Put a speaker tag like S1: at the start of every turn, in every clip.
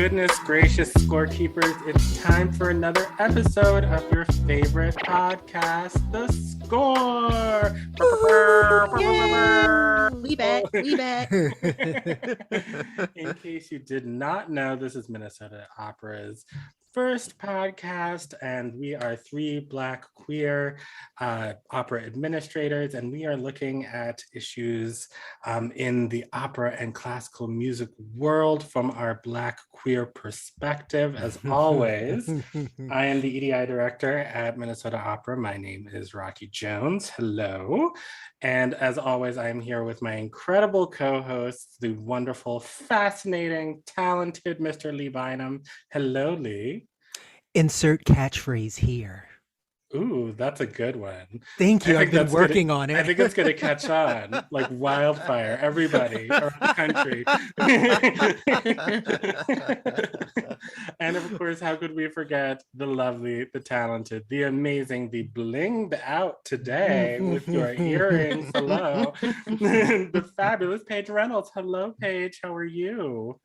S1: goodness gracious, scorekeepers, it's time for another episode of your favorite podcast, The Score.
S2: Yay! We back.
S1: In case you did not know, this is Minnesota Opera's first podcast, and we are three Black queer opera administrators, and we are looking at issues in the opera and classical music world from our Black queer perspective. As always, I am the EDI director at Minnesota Opera. My name is Rocky Jones. Hello. And as always, I am here with my incredible co-hosts, the wonderful, fascinating, talented Mr. Lee Bynum. Hello, Lee.
S3: Insert catchphrase here.
S1: Ooh, that's a good one.
S3: Thank you. I've been working on it.
S1: I think it's going to catch on like wildfire. Everybody around the country. And of course, how could we forget the lovely, the talented, the amazing, the blinged out today with your earrings. Hello. The fabulous Paige Reynolds. Hello, Paige. How are you?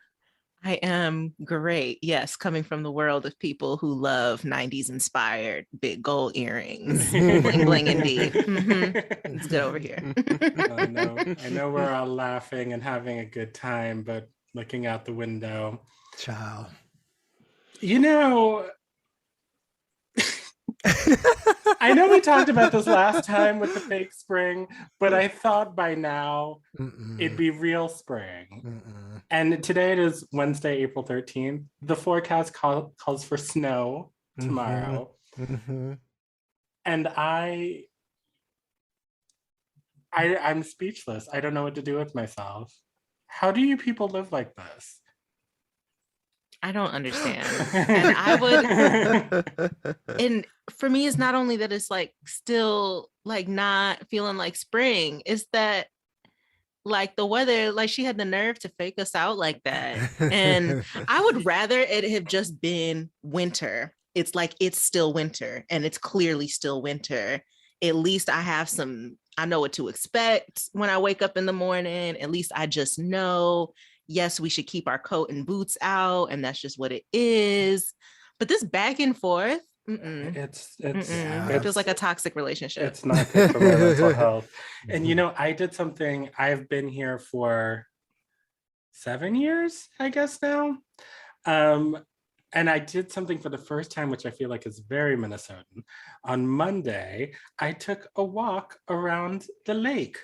S2: I am great. Yes, coming from the world of people who love 90s inspired big gold earrings. Bling bling indeed. Mm-hmm. It's good over here.
S1: I know we're all laughing and having a good time, but looking out the window.
S3: Ciao.
S1: You know, I know we talked about this last time with the fake spring, but I thought by now it'd be real spring. And today it is Wednesday, April 13th. The forecast calls for snow tomorrow. And I'm speechless. I don't know what to do with myself. How do you people live like this?
S2: I don't understand. And I would, and for me, it's not only that it's like still like not feeling like spring, it's that like the weather, like she had the nerve to fake us out like that. And I would rather it have just been winter. It's like it's still winter and it's clearly still winter. At least I know what to expect when I wake up in the morning. At least I just know, yes, we should keep our coat and boots out, and that's just what it is. But this back and forth, it feels like a toxic relationship.
S1: It's not good for my mental health. And you know, I did something. I've been here for 7 years, I guess now. And I did something for the first time, which I feel like is very Minnesotan. On Monday, I took a walk around the lake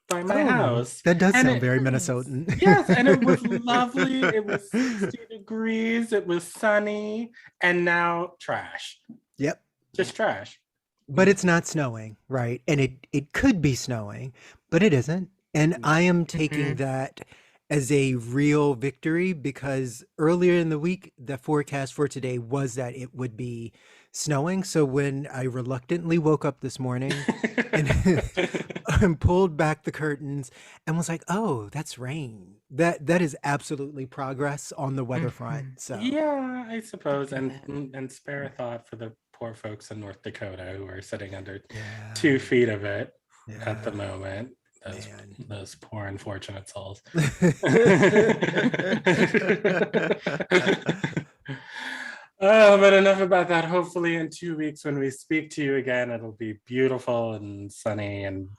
S1: by my house.
S3: That does sound very Minnesotan.
S1: Yes, and it was lovely. It was 60 degrees. It was sunny. And now trash. Yep. Just trash.
S3: But it's not snowing, right? And it could be snowing, but it isn't. And I am taking that as a real victory because earlier in the week, the forecast for today was that it would be snowing. So when I reluctantly woke up this morning and pulled back the curtains and was like, oh, that's rain. That is absolutely progress on the weather front. So
S1: yeah, I suppose. And spare a thought for the poor folks in North Dakota who are sitting under 2 feet of it at the moment. Those poor unfortunate souls. But enough about that. Hopefully in 2 weeks when we speak to you again, it'll be beautiful and sunny, and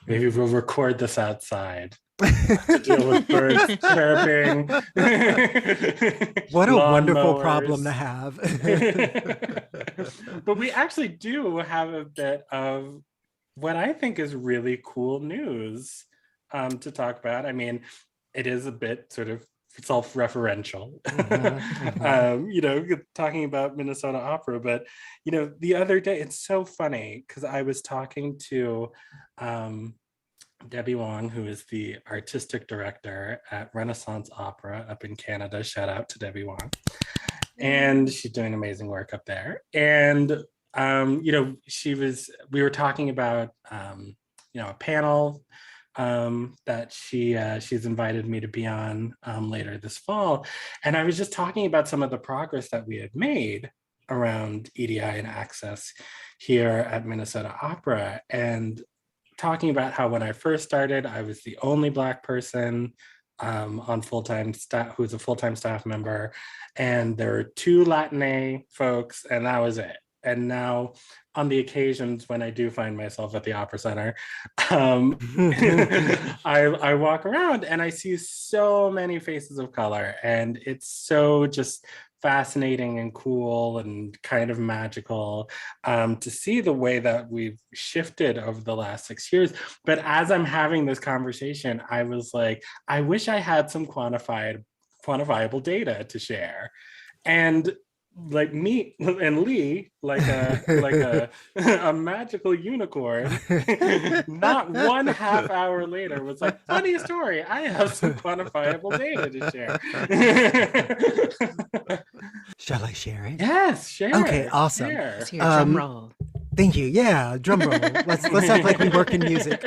S1: maybe we'll record this outside to deal with birds chirping.
S3: What a wonderful problem to have.
S1: But we actually do have a bit of what I think is really cool news to talk about. I mean, it is a bit sort of self-referential, you know, talking about Minnesota Opera. But, you know, the other day, it's so funny because I was talking to Debbie Wong, who is the artistic director at Renaissance Opera up in Canada. Shout out to Debbie Wong. And she's doing amazing work up there. And you know, we were talking about, you know, a panel that she's invited me to be on later this fall. And I was just talking about some of the progress that we had made around EDI and access here at Minnesota Opera, and talking about how when I first started, I was the only Black person on full-time staff, who's a full-time staff member, and there were 2 Latine folks, and that was it. And now, on the occasions when I do find myself at the Opera Center, I walk around and I see so many faces of color, and it's so just fascinating and cool and kind of magical to see the way that we've shifted over the last 6 years. But as I'm having this conversation, I was like, I wish I had some quantifiable data to share. And like me and Lee, like a a magical unicorn, not 1/2 hour later was like, funny story, I have some quantifiable data to share.
S3: Shall I share it?
S1: Yes, share.
S3: Okay, awesome.
S1: Share.
S2: Let's hear a drum roll.
S3: Thank you. Yeah, drum roll. Let's act like we work in music.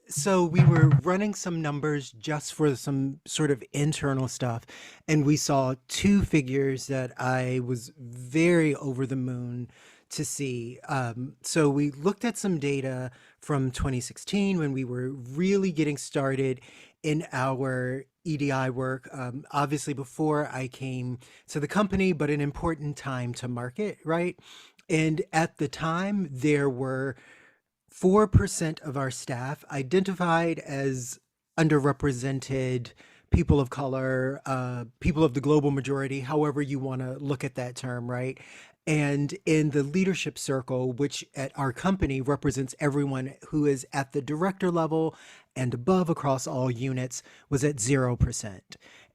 S3: So we were running some numbers just for some sort of internal stuff, and we saw 2 figures that I was very over the moon to see. So we looked at some data from 2016 when we were really getting started in our EDI work, obviously before I came to the company, but an important time to market, right? And at the time, there were 4% of our staff identified as underrepresented people of color, people of the global majority, however you want to look at that term, right? And in the leadership circle, which at our company represents everyone who is at the director level and above across all units, was at 0%.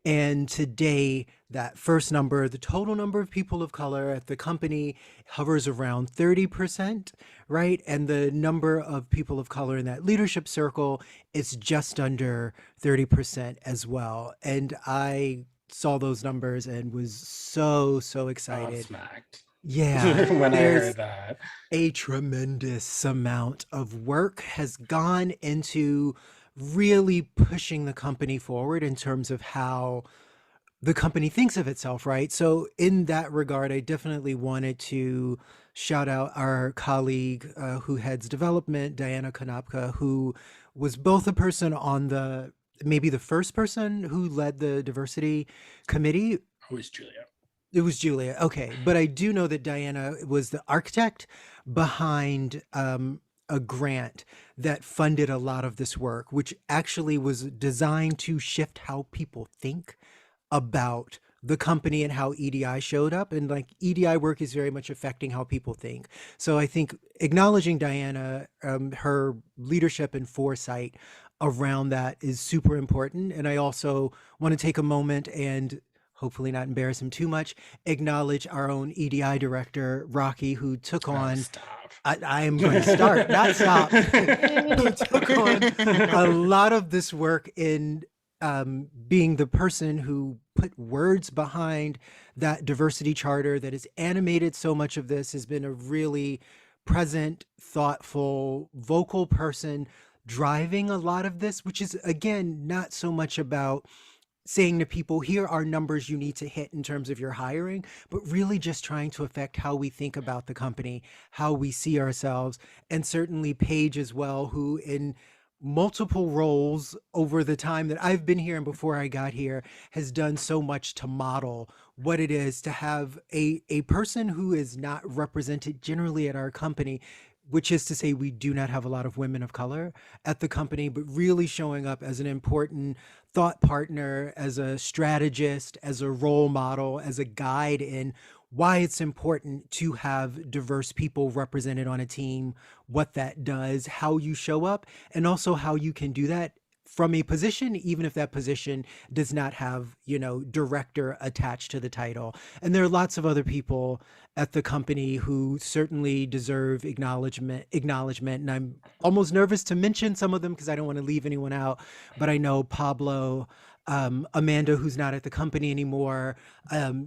S3: And today, that first number, the total number of people of color at the company hovers around 30%, right? And the number of people of color in that leadership circle is just under 30% as well. And I saw those numbers and was so excited.
S1: Smacked.
S3: Yeah,
S1: when I
S3: there's
S1: heard that.
S3: a tremendous amount of work has gone into really pushing the company forward in terms of how the company thinks of itself, right? So in that regard, I definitely wanted to shout out our colleague who heads development, Diana Konopka, who was both a person on maybe the first person who led the diversity committee.
S1: Oh, it's Julia.
S3: It was Julia. Okay. But I do know that Diana was the architect behind a grant that funded a lot of this work, which actually was designed to shift how people think about the company and how EDI showed up. And like EDI work is very much affecting how people think. So I think acknowledging Diana, her leadership and foresight around that is super important. And I also want to take a moment and hopefully not embarrass him too much, acknowledge our own EDI director, Rocky, who took on, I am going to start, not stop, who took on a lot of this work in being the person who put words behind that diversity charter that has animated so much of this, has been a really present, thoughtful, vocal person driving a lot of this, which is, again, not so much about saying to people, here are numbers you need to hit in terms of your hiring, but really just trying to affect how we think about the company, how we see ourselves, and certainly Paige as well, who in multiple roles over the time that I've been here and before I got here has done so much to model what it is to have a person who is not represented generally at our company, which is to say we do not have a lot of women of color at the company, but really showing up as an important thought partner, as a strategist, as a role model, as a guide in why it's important to have diverse people represented on a team, what that does, how you show up, and also how you can do that from a position, even if that position does not have, director attached to the title. And there are lots of other people at the company who certainly deserve acknowledgement. And I'm almost nervous to mention some of them because I don't want to leave anyone out. But I know Pablo, Amanda, who's not at the company anymore,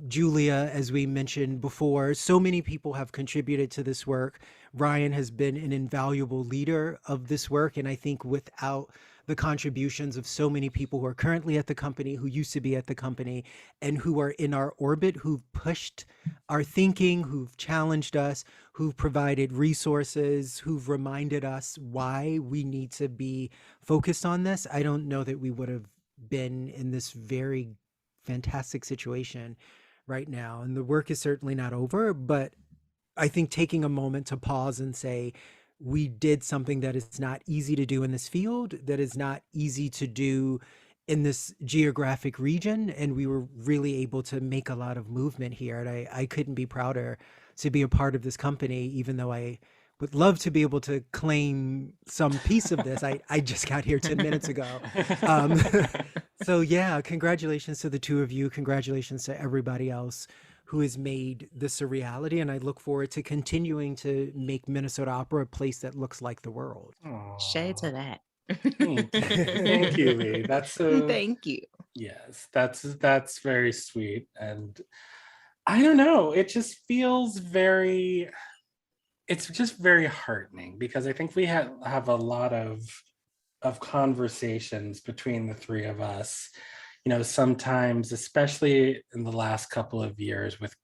S3: Julia, as we mentioned before, so many people have contributed to this work. Ryan has been an invaluable leader of this work. And I think without the contributions of so many people who are currently at the company, who used to be at the company, and who are in our orbit, who've pushed our thinking, who've challenged us, who've provided resources, who've reminded us why we need to be focused on this, I don't know that we would have been in this very fantastic situation right now. And the work is certainly not over, but I think taking a moment to pause and say, we did something that is not easy to do in this field, that is not easy to do in this geographic region. And we were really able to make a lot of movement here. And I couldn't be prouder to be a part of this company, even though I would love to be able to claim some piece of this. I just got here 10 minutes ago. So yeah, congratulations to the two of you. Congratulations to everybody else who has made this a reality. And I look forward to continuing to make Minnesota Opera a place that looks like the world.
S2: Shades of that.
S1: Thank you, Lee. That's so.
S2: Thank you.
S1: Yes, that's very sweet. And I don't know, it just feels very, it's just very heartening, because I think we have a lot of conversations between the three of us, sometimes, especially in the last couple of years with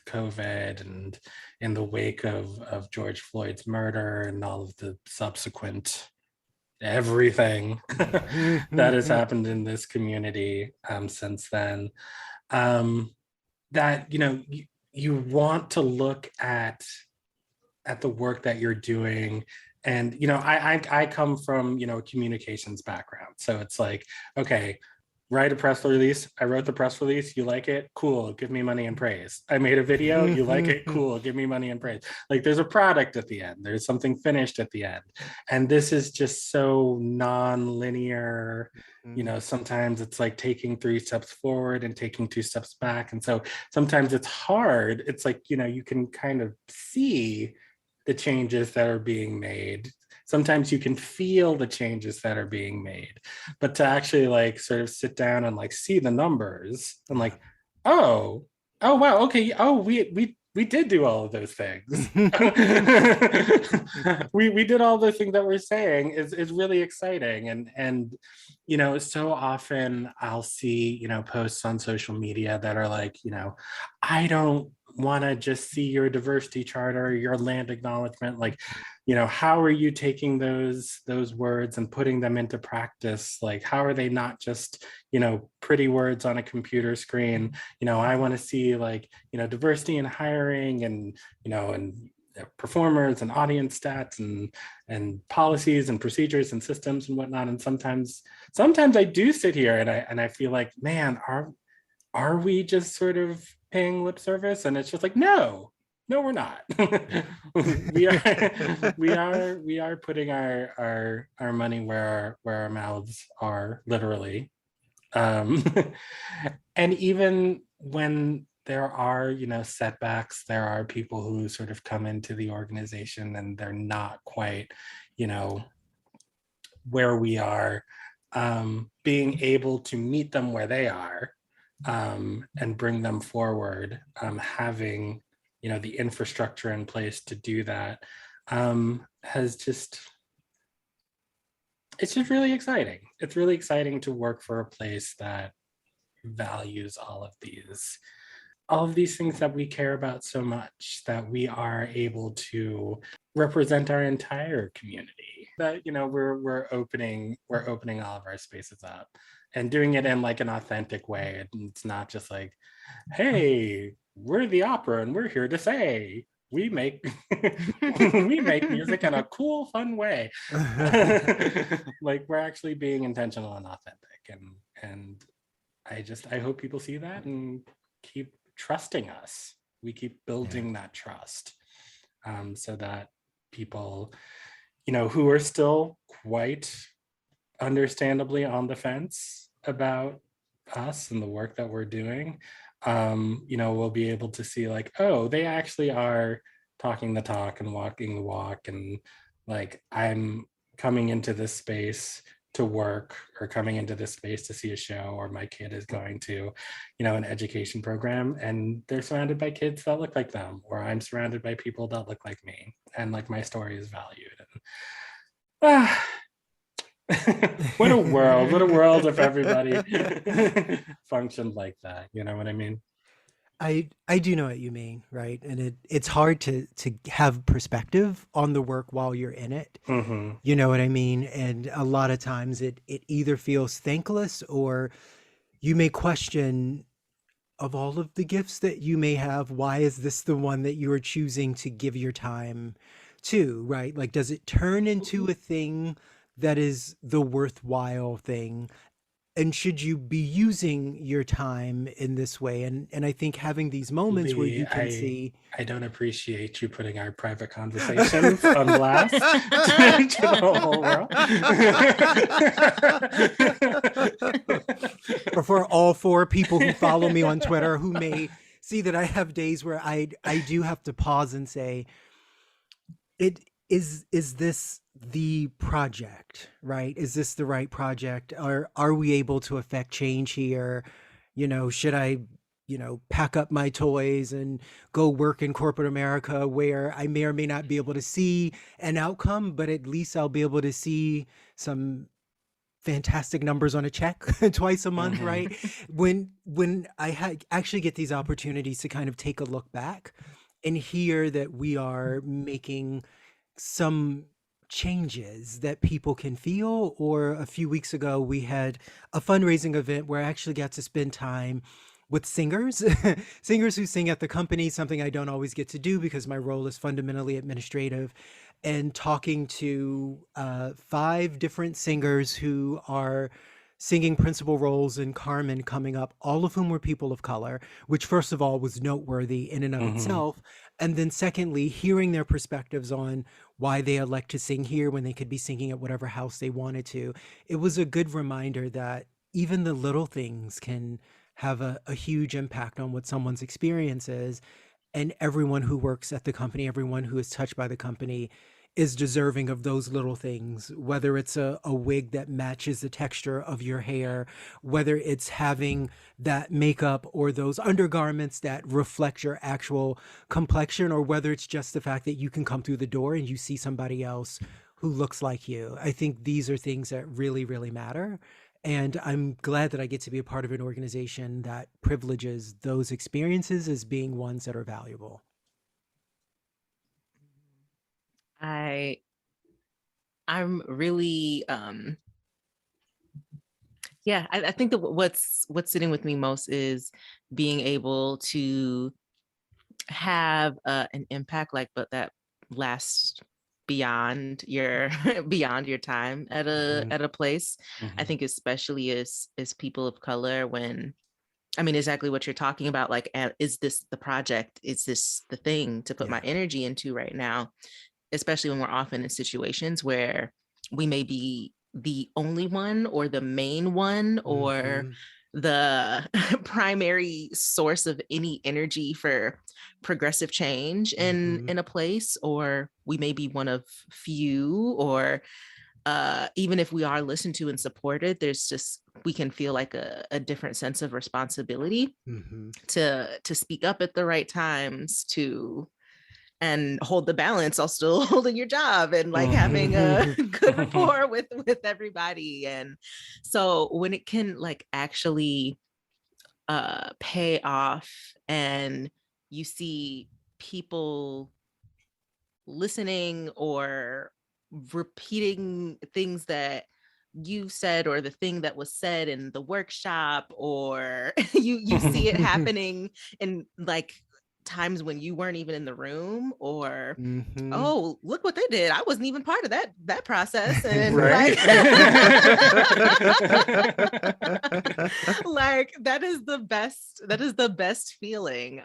S1: COVID and in the wake of George Floyd's murder and all of the subsequent everything that has happened in this community since then, that you want to look at the work that you're doing. And I come from a communications background, so it's like, okay, write a press release. I wrote the press release. You like it? Cool. Give me money and praise. I made a video. You like it? Cool. Give me money and praise. Like, there's a product at the end. There's something finished at the end. And this is just so non-linear. Sometimes it's like taking 3 steps forward and taking 2 steps back. And so sometimes it's hard. It's like, you can kind of see the changes that are being made. Sometimes you can feel the changes that are being made, but to actually like sort of sit down and like see the numbers and like, oh wow, okay, we did do all of those things. we did all the things that we're saying is really exciting. And so often I'll see posts on social media that are like, I don't want to just see your diversity charter or your land acknowledgement. Like, how are you taking those words and putting them into practice? Like, how are they not just pretty words on a computer screen? I want to see like diversity in hiring and and performers and audience stats and policies and procedures and systems and whatnot. And sometimes I do sit here and I feel like, man, are we just sort of paying lip service? And it's just like, no, we're not. we are putting our money where our mouths are, literally. And even when there are setbacks, there are people who sort of come into the organization and they're not quite where we are, being able to meet them where they are, and bring them forward, having the infrastructure in place to do that, it's just really exciting. It's really exciting to work for a place that values all of these things that we care about so much, that we are able to represent our entire community, that we're opening all of our spaces up and doing it in like an authentic way. And it's not just like, hey, we're the opera and we're here to say we make we make music in a cool, fun way. Like, we're actually being intentional and authentic, and I hope people see that and keep trusting us. We keep building that trust, so that people who are still quite understandably on the fence about us and the work that we're doing, we'll be able to see like, oh, they actually are talking the talk and walking the walk. And like, I'm coming into this space to work, or coming into this space to see a show, or my kid is going to an education program and they're surrounded by kids that look like them, or I'm surrounded by people that look like me, and like my story is valued. And what a world if everybody functioned like that. You know what I mean?
S3: I do know what you mean, right? And it's hard to have perspective on the work while you're in it.
S1: Mm-hmm.
S3: You know what I mean? And a lot of times it either feels thankless, or you may question, of all of the gifts that you may have, why is this the one that you are choosing to give your time to, right? Like, does it turn into a thing that is the worthwhile thing? And should you be using your time in this way? And I think having these moments where
S1: Lee,
S3: you can see.
S1: I don't appreciate you putting our private conversations on blast to the whole world.
S3: Or for all 4 people who follow me on Twitter who may see that I have days where I do have to pause and say, is this the project, right? Is this the right project? Or are we able to affect change here? Should I, pack up my toys and go work in corporate America, where I may or may not be able to see an outcome, but at least I'll be able to see some fantastic numbers on a check twice a month,
S1: Mhm.
S3: right? When I actually get these opportunities to kind of take a look back and hear that we are making some changes that people can feel. Or a few weeks ago, we had a fundraising event where I actually got to spend time with singers, singers who sing at the company, something I don't always get to do because my role is fundamentally administrative, and talking to 5 different singers who are singing principal roles in Carmen coming up, all of whom were people of color, which first of all was noteworthy in and of
S1: Mhm.
S3: itself. And then secondly, hearing their perspectives on why they elect to sing here when they could be singing at whatever house they wanted to. It was a good reminder that even the little things can have a huge impact on what someone's experience is. And everyone who works at the company, everyone who is touched by the company, is deserving of those little things, whether it's a wig that matches the texture of your hair, whether it's having that makeup or those undergarments that reflect your actual complexion, or whether it's just the fact that you can come through the door and you see somebody else who looks like you. I think these are things that really, really matter. And I'm glad that I get to be a part of an organization that privileges those experiences as being ones that are valuable.
S2: I'm really yeah, I think that what's sitting with me most is being able to have an impact, like, but that lasts beyond your beyond your time at
S3: Mhm.
S2: a place. I
S1: Mhm.
S2: think especially as people of color, when I mean exactly what you're talking about, like, is this the project? Is this the thing to put my
S3: Yeah.
S2: energy into right now? Especially when we're often in situations where we may be the only one or the main one or
S3: Mhm.
S2: the primary source of any energy for progressive change
S3: Mhm.
S2: in a place, or we may be one of few, or even if we are listened to and supported, there's just, we can feel like a different sense of responsibility
S3: Mhm.
S2: to speak up at the right times, to and hold the balance while still holding your job and like having a good rapport with everybody. And so when it can like actually pay off, and you see people listening or repeating things that you said, or the thing that was said in the workshop, or you see it happening in like times when you weren't even in the room, or
S3: Mhm.
S2: oh, look what they did, I wasn't even part of that process, and
S1: Right.
S2: like that is the best feeling.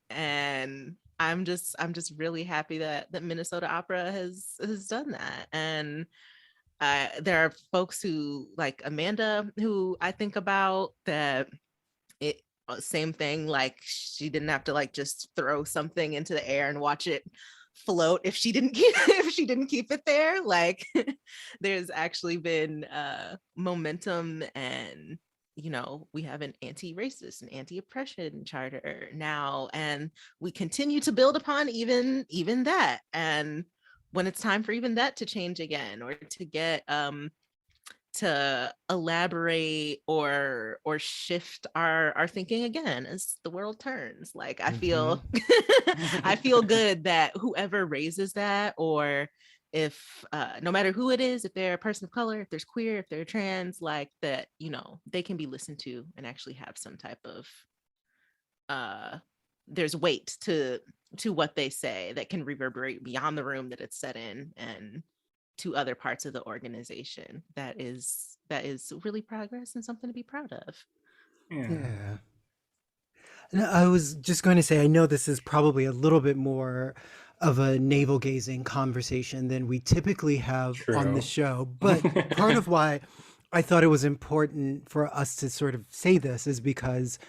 S2: And I'm just really happy that Minnesota Opera has done that. And there are folks who like Amanda, who I think about, that it same thing, like she didn't have to like just throw something into the air and watch it float if she didn't keep if she didn't keep it there. Like there's actually been momentum, and we have an anti-racist and anti-oppression charter now, and we continue to build upon even that. And when it's time for even that to change again, or to get to elaborate or shift our thinking again as the world turns. Like I feel I feel good that whoever raises that, or if no matter who it is, if they're a person of color, if there's queer, if they're trans, like that, you know, they can be listened to and actually have some type of there's weight to what they say that can reverberate beyond the room that it's set in and to other parts of the organization. That is really progress and something to be proud of.
S3: Yeah. And I was just going to say, I know this is probably a little bit more of a navel gazing conversation than we typically have on the show, but part of why I thought it was important for us to sort of say this is because,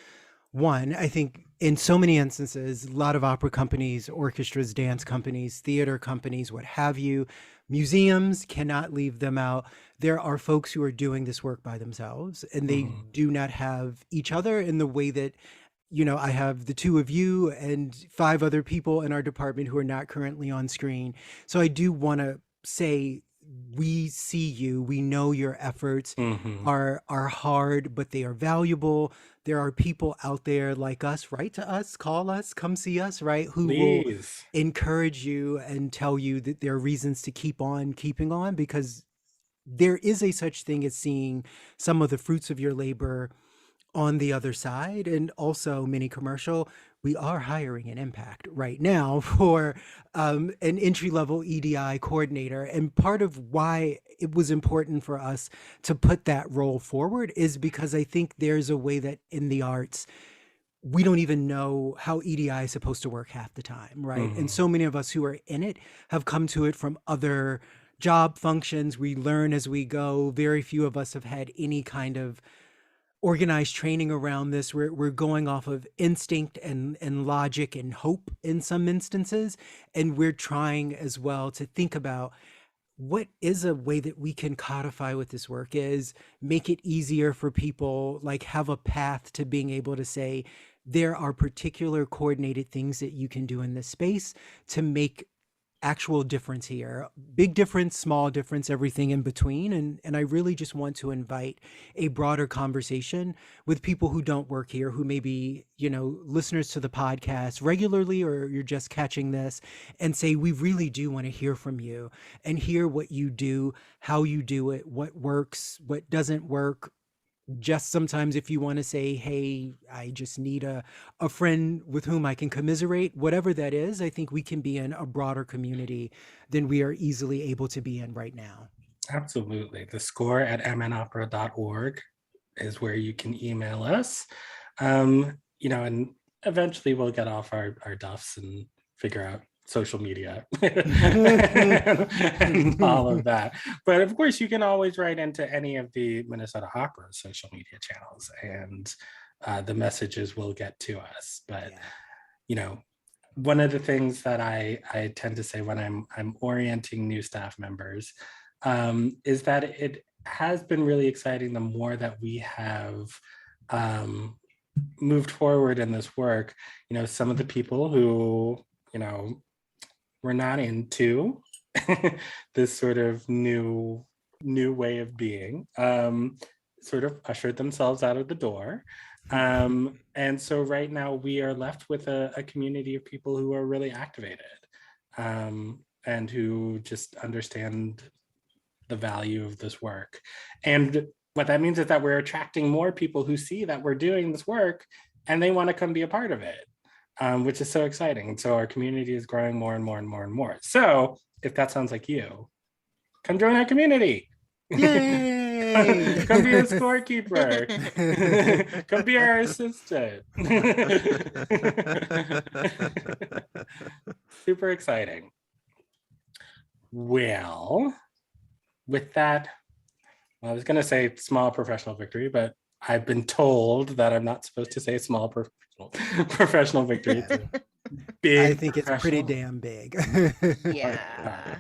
S3: one, I think in so many instances, a lot of opera companies, orchestras, dance companies, theater companies, what have you, museums, cannot leave them out. There are folks who are doing this work by themselves, and they do not have each other in the way that, you know, I have the two of you and 5 other people in our department who are not currently on screen. So I do want to say, we see you, we know your efforts are hard, but they are valuable. There are people out there like us, write to us, call us, come see us, right? Who will encourage you and tell you that there are reasons to keep on keeping on, because there is a such thing as seeing some of the fruits of your labor on the other side. And also, mini commercial, we are hiring an impact right now for an entry-level EDI coordinator. And part of why it was important for us to put that role forward is because I think there's a way that in the arts, we don't even know how EDI is supposed to work half the time, right? And so many of us who are in it have come to it from other job functions. We learn as we go. Very few of us have had any kind of organized training around this. We're going off of instinct and logic and hope in some instances. And we're trying as well to think about what is a way that we can codify what this work is, make it easier for people, like have a path to being able to say, there are particular coordinated things that you can do in this space to make actual difference here. Big difference, small difference, everything in between. And I really just want to invite a broader conversation with people who don't work here, who may be, you know, listeners to the podcast regularly, or you're just catching this, and say, we really do want to hear from you and hear what you do, how you do it, what works, what doesn't work. Just sometimes if you want to say, hey, I just need a friend with whom I can commiserate, whatever that is, I think we can be in a broader community than we are easily able to be in right now.
S1: Absolutely. The score at mnopera.org is where you can email us. You know, and eventually we'll get off our duffs and figure out social media and all of that. But of course, you can always write into any of the Minnesota Opera social media channels, and the messages will get to us. But you know, one of the things that I tend to say when I'm orienting new staff members is that it has been really exciting the more that we have moved forward in this work. You know, some of the people who, you know, we're not into this sort of new way of being, sort of ushered themselves out of the door. And so right now we are left with a community of people who are really activated, and who just understand the value of this work. And what that means is that we're attracting more people who see that we're doing this work and they want to come be a part of it. Which is so exciting. And so our community is growing more and more and more and more. So if that sounds like you, come join our community.
S3: Yay!
S1: Come be a scorekeeper. Come be our assistant. Super exciting. Well, with that, I was going to say small professional victory, but I've been told that I'm not supposed to say small professional victory. Big.
S3: I think it's pretty damn big.
S2: Yeah.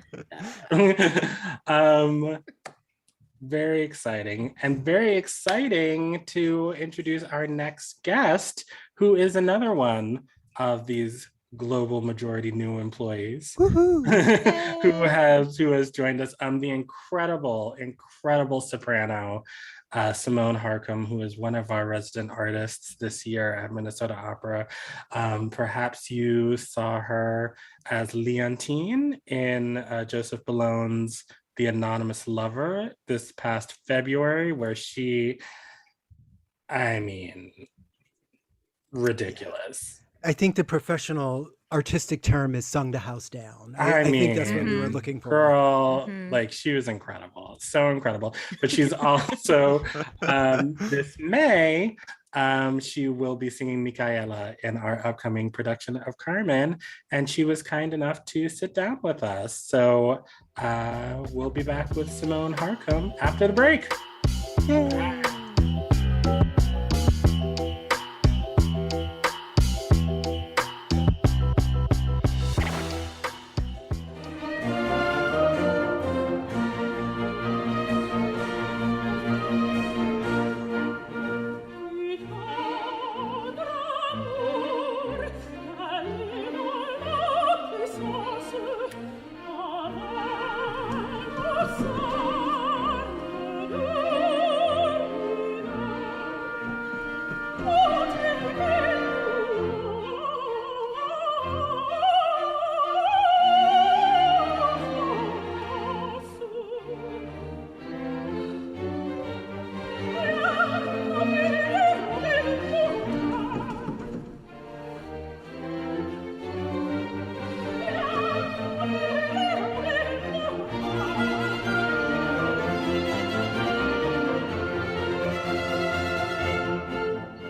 S1: Very exciting, and very exciting to introduce our next guest, who is another one of these global majority new employees
S3: Woohoo!
S1: who has joined us. The incredible soprano, Symone Harcum, who is one of our resident artists this year at Minnesota Opera. Perhaps you saw her as Leontine in Joseph Bologne's The Anonymous Lover this past February, where ridiculous.
S3: I think the professional artistic term is sung the house down. I think that's what we were looking for.
S1: Girl, like she was incredible, so incredible. But she's also this May, she will be singing Micaëla in our upcoming production of Carmen, and she was kind enough to sit down with us. So we'll be back with Symone Harcum after the break.
S3: Yay.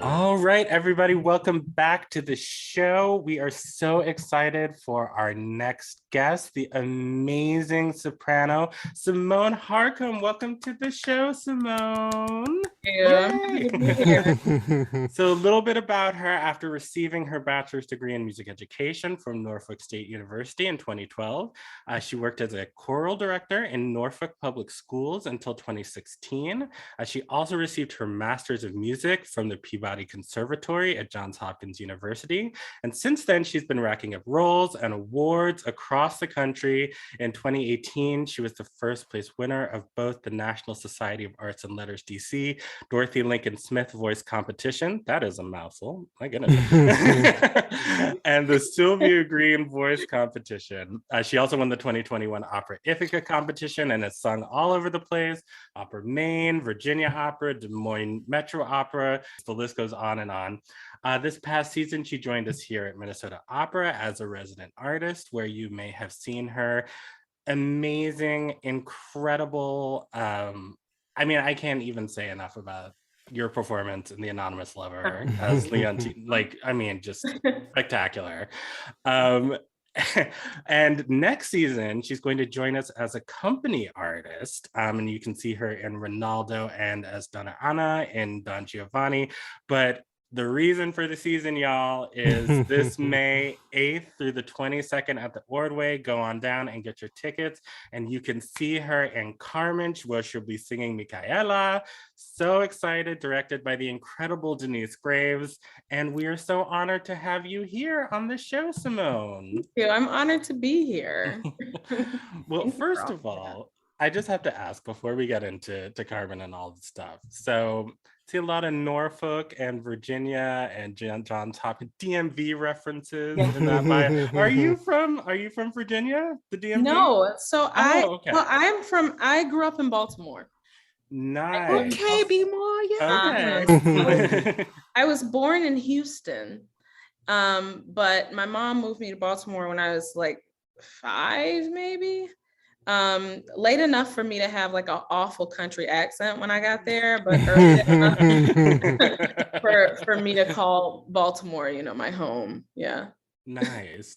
S1: All right, everybody, welcome back to the show. We are so excited for our next guest, the amazing soprano, Symone Harcum. Welcome to the show, Symone.
S4: Yeah.
S1: So a little bit about her. After receiving her bachelor's degree in music education from Norfolk State University in 2012, she worked as a choral director in Norfolk Public Schools until 2016. She also received her master's of music from the Peabody Conservatory at Johns Hopkins University. And since then, she's been racking up roles and awards across the country. In 2018, she was the first place winner of both the National Society of Arts and Letters DC Dorothy Lincoln Smith Voice Competition. That is a mouthful, my goodness. And the Sylvia Green Voice Competition. She also won the 2021 Opera Ithaca competition and has sung all over the place. Opera Maine, Virginia Opera, Des Moines Metro Opera. The list goes on and on. This past season, she joined us here at Minnesota Opera as a resident artist, where you may have seen her amazing, incredible, I can't even say enough about your performance in The Anonymous Lover as Leontine. Just spectacular. And next season, she's going to join us as a company artist. And you can see her in Rinaldo and as Donna Anna in Don Giovanni. But the reason for the season, y'all, is this May 8th through the 22nd at the Ordway. Go on down and get your tickets. And you can see her in Carmen, where she'll be singing Micaëla. So excited, directed by the incredible Denyce Graves. And we are so honored to have you here on the show, Symone.
S4: Thank you. I'm honored to be here.
S1: Well, first of all, I just have to ask before we get into Carmen and all the stuff. So see a lot of Norfolk and Virginia and Johns Hopkins DMV references in that bio. Are you from Virginia? The DMV?
S4: No, so
S1: okay.
S4: I grew up in Baltimore.
S1: Nice.
S2: Okay, be more. Yeah.
S1: Okay.
S4: I was born in Houston, but my mom moved me to Baltimore when I was like 5, maybe. Late enough for me to have like an awful country accent when I got there, but early enough for me to call Baltimore, my home. Yeah.
S1: Nice.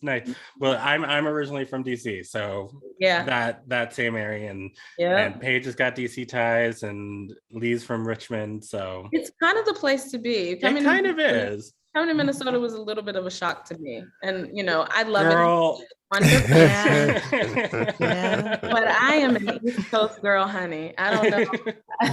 S1: Well, I'm originally from DC, so
S4: yeah,
S1: that same area, and Paige has got DC ties, and Lee's from Richmond, so
S4: it's kind of the place to be.
S1: It kind of is.
S4: Coming to Minnesota was a little bit of a shock to me. And, you know, I love
S1: Girl.
S4: it. Wonderful.
S2: Yeah. Yeah.
S4: But I am an East Coast girl, honey. I don't know. I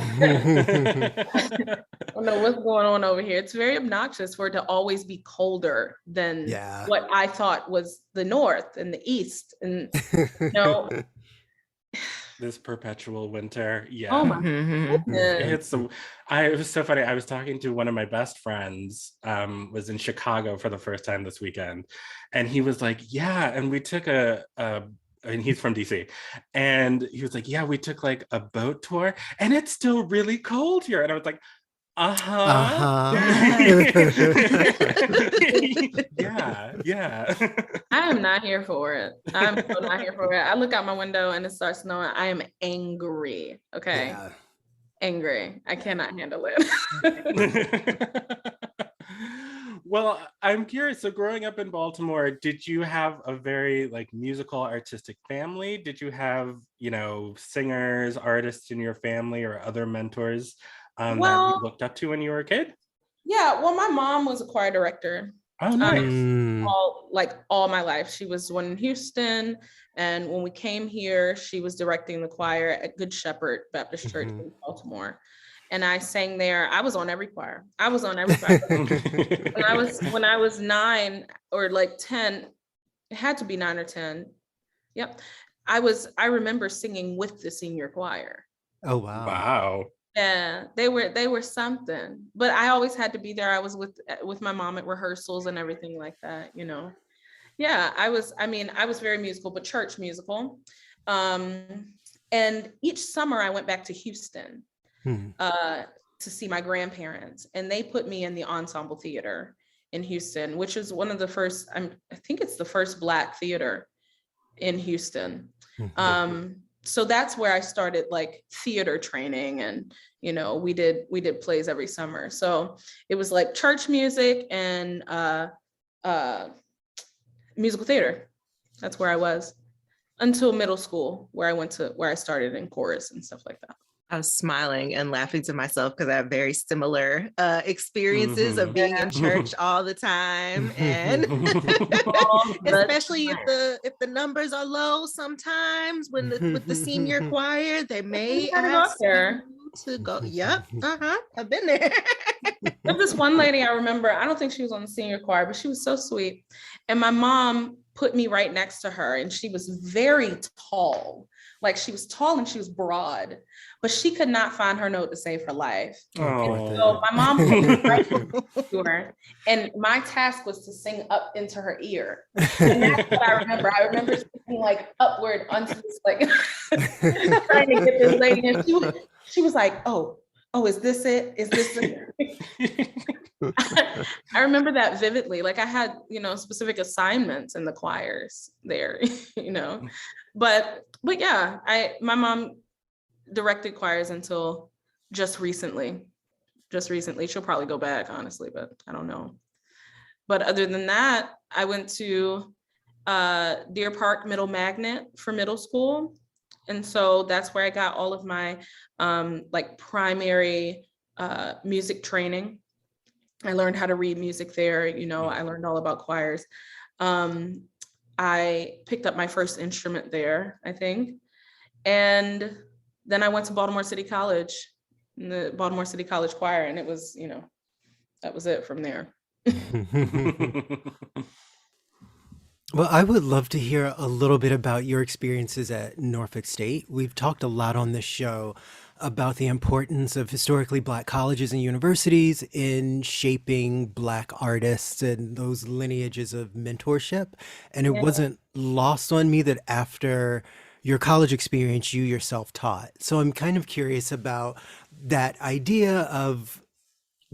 S4: don't know what's going on over here. It's very obnoxious for it to always be colder than what I thought was the North and the East. And, you know,
S1: this perpetual winter. Yeah.
S4: oh my goodness.
S1: It was so funny. I was talking to one of my best friends, was in Chicago for the first time this weekend. And he was like, yeah. And we took and he's from DC. And he was like, yeah, we took like a boat tour and it's still really cold here. And I was like, yeah.
S4: I am not here for it. I'm so not here for it. I look out my window and it starts snowing. I am angry. Okay. Yeah. Angry. I cannot handle it.
S1: Well, I'm curious. So growing up in Baltimore, did you have a very like musical artistic family? Did you have, you know, singers, artists in your family or other mentors that you looked up to when you were a kid?
S4: Yeah, well, my mom was a choir director.
S1: Oh, nice.
S4: All my life. She was one in Houston. And when we came here, she was directing the choir at Good Shepherd Baptist Church in Baltimore. And I sang there. I was on every choir. When I was 9 or like 10, it had to be 9 or 10. Yep. I remember singing with the senior choir.
S3: Oh, wow.
S1: Wow.
S4: Yeah, they were something, but I always had to be there. I was with my mom at rehearsals and everything like that, you know. Yeah, I was very musical, but church musical. And each summer I went back to Houston to see my grandparents, and they put me in the ensemble theater in Houston, which is one of the first, I think it's the first Black theater in Houston. So that's where I started like theater training, and you know, we did plays every summer. So it was like church music and musical theater. That's where I was until middle school, where I started in chorus and stuff like that.
S2: I was smiling and laughing to myself because I have very similar experiences of being in church all the time, and especially if the numbers are low. Sometimes with the senior choir, they may ask you to go. Yep, I've been there.
S4: There's this one lady I remember. I don't think she was on the senior choir, but she was so sweet, and my mom put me right next to her, and she was very tall. Like she was tall and she was broad, but she could not find her note to save her life. And so my mom put me right to her, and my task was to sing up into her ear. And that's what I remember. I remember singing like upward onto this, like trying to get this lady. And she was like, oh, is this it? Is this it? I remember that vividly. Like I had, you know, specific assignments in the choirs there, you know. But yeah, my mom directed choirs until just recently. She'll probably go back, honestly, but I don't know. But other than that, I went to Deer Park Middle Magnet for middle school. And so that's where I got all of my like primary music training. I learned how to read music there. You know, I learned all about choirs. I picked up my first instrument there, I think. And then I went to Baltimore City College, in the Baltimore City College Choir, and it was, you know, that was it from there.
S3: Well, I would love to hear a little bit about your experiences at Norfolk State. We've talked a lot on this show about the importance of historically Black colleges and universities in shaping Black artists and those lineages of mentorship. And it wasn't lost on me that after your college experience, you yourself taught. So I'm kind of curious about that idea of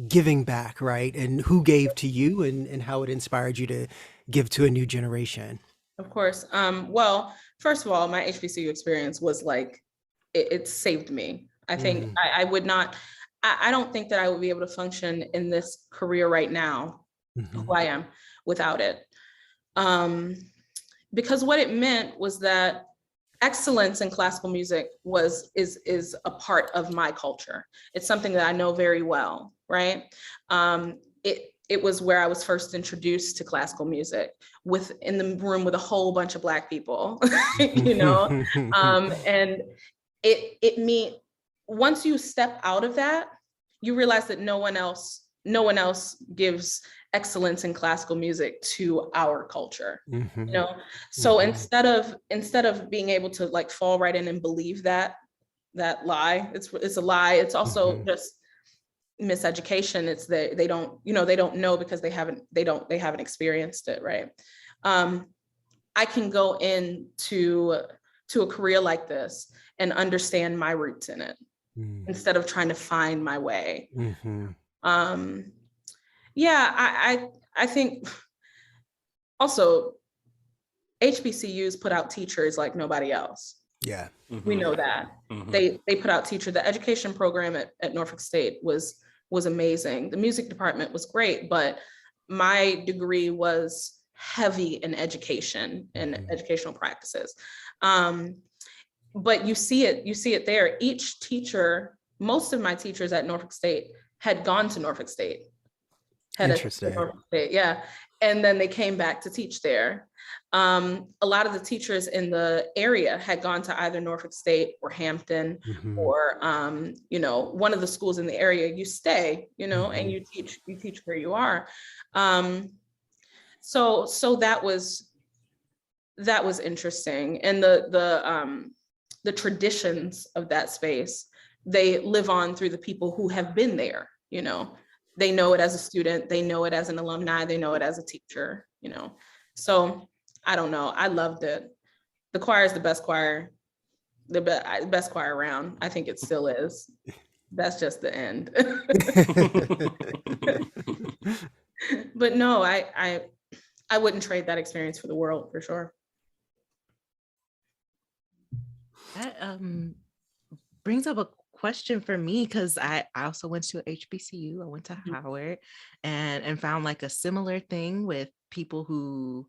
S3: giving back, right? And who gave to you and how it inspired you to give to a new generation.
S4: Of course. Well, first of all, my HBCU experience was like, it saved me. I think I would not, I don't think that I would be able to function in this career right now, who I am, without it. Because what it meant was that excellence in classical music is a part of my culture. It's something that I know very well, right? it was where I was first introduced to classical music, in the room with a whole bunch of Black people, you know, and once you step out of that, you realize that no one else gives excellence in classical music to our culture, you know. So instead of being able to like fall right in and believe that lie, it's a lie. It's also just miseducation. It's that they don't know because they haven't experienced it, right? I can go into a career like this and understand my roots in it instead of trying to find my way. I think also HBCUs put out teachers like nobody else.
S3: Yeah.
S4: We know that. They put out teachers. The education program at Norfolk State was amazing. The music department was great, but my degree was heavy in education and educational practices. But you see it there. Each teacher, most of my teachers at Norfolk State had gone to Norfolk State.
S3: Interesting.
S4: Yeah. And then they came back to teach there. A lot of the teachers in the area had gone to either Norfolk State or Hampton or, one of the schools in the area. You stay, and you teach where you are. So that was interesting. And the traditions of that space, they live on through the people who have been there, They know it as a student, they know it as an alumni, they know it as a teacher, So I don't know, I loved it. The choir is the best choir, the best choir around. I think it still is. That's just the end. But no, I wouldn't trade that experience for the world, for sure.
S2: That brings up a question for me, because I also went to HBCU. I went to Howard and found like a similar thing with people who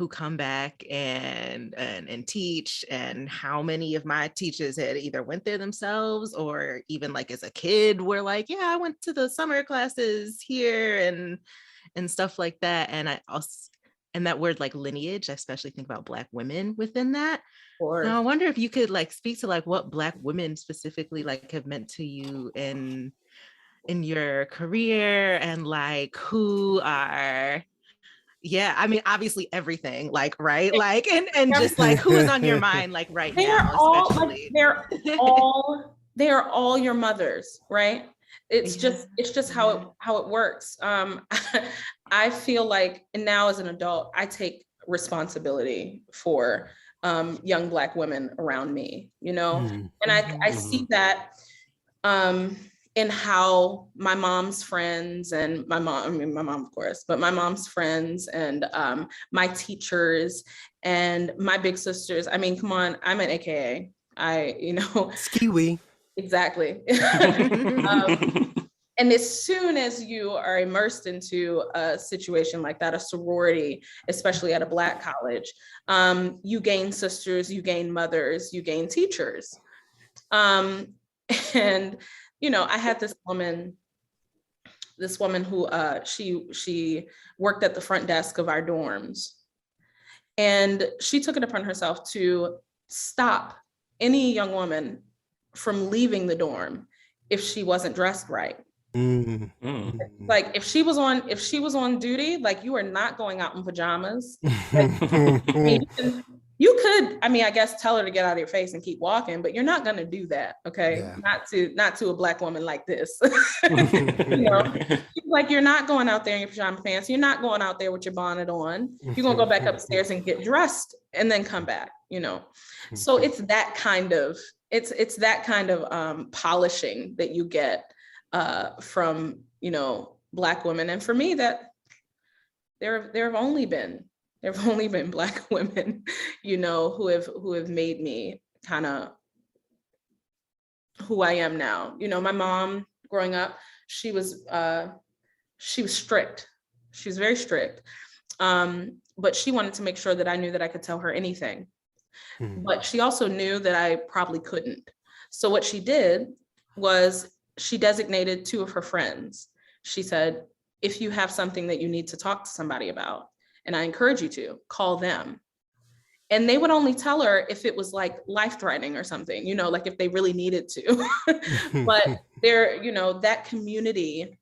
S2: come back and teach, and how many of my teachers had either went there themselves or even like as a kid were like, yeah, I went to the summer classes here and stuff like that. And I also, and that word like lineage, I especially think about Black women within that. Now, I wonder if you could like speak to like what Black women specifically like have meant to you in your career, and like who are, yeah, I mean, obviously everything, like, right, like, and just like who is on your mind like right now, especially.
S4: They are all your mothers, right? It's just how it works. I feel like, and now as an adult, I take responsibility for young Black women around me, and I see that in how my mom's friends and my mom, of course, but my mom's friends and my teachers and my big sisters. I mean, come on, I'm an AKA.
S3: Skiwi.
S4: Exactly. And as soon as you are immersed into a situation like that, a sorority, especially at a Black college, you gain sisters, you gain mothers, you gain teachers. And, I had this woman who she worked at the front desk of our dorms. And she took it upon herself to stop any young woman from leaving the dorm if she wasn't dressed right. Like if she was on duty, like, you are not going out in pajamas. Like, you could, I guess, tell her to get out of your face and keep walking, but you're not going to do that. Okay. Yeah. Not to a Black woman like this. Like, you're not going out there in your pajama pants. You're not going out there with your bonnet on. You're going to go back upstairs and get dressed and then come back, So it's that kind of, it's that kind of polishing that you get from, Black women. And for me, that there have only been Black women, who have made me kind of who I am now. My mom growing up, she was strict. She was very strict. But she wanted to make sure that I knew that I could tell her anything. But she also knew that I probably couldn't. So what she did was she designated two of her friends. She said, if you have something that you need to talk to somebody about, and I encourage you to call them. And they would only tell her if it was like life-threatening or something, you know, like if they really needed to. But there, you know, that community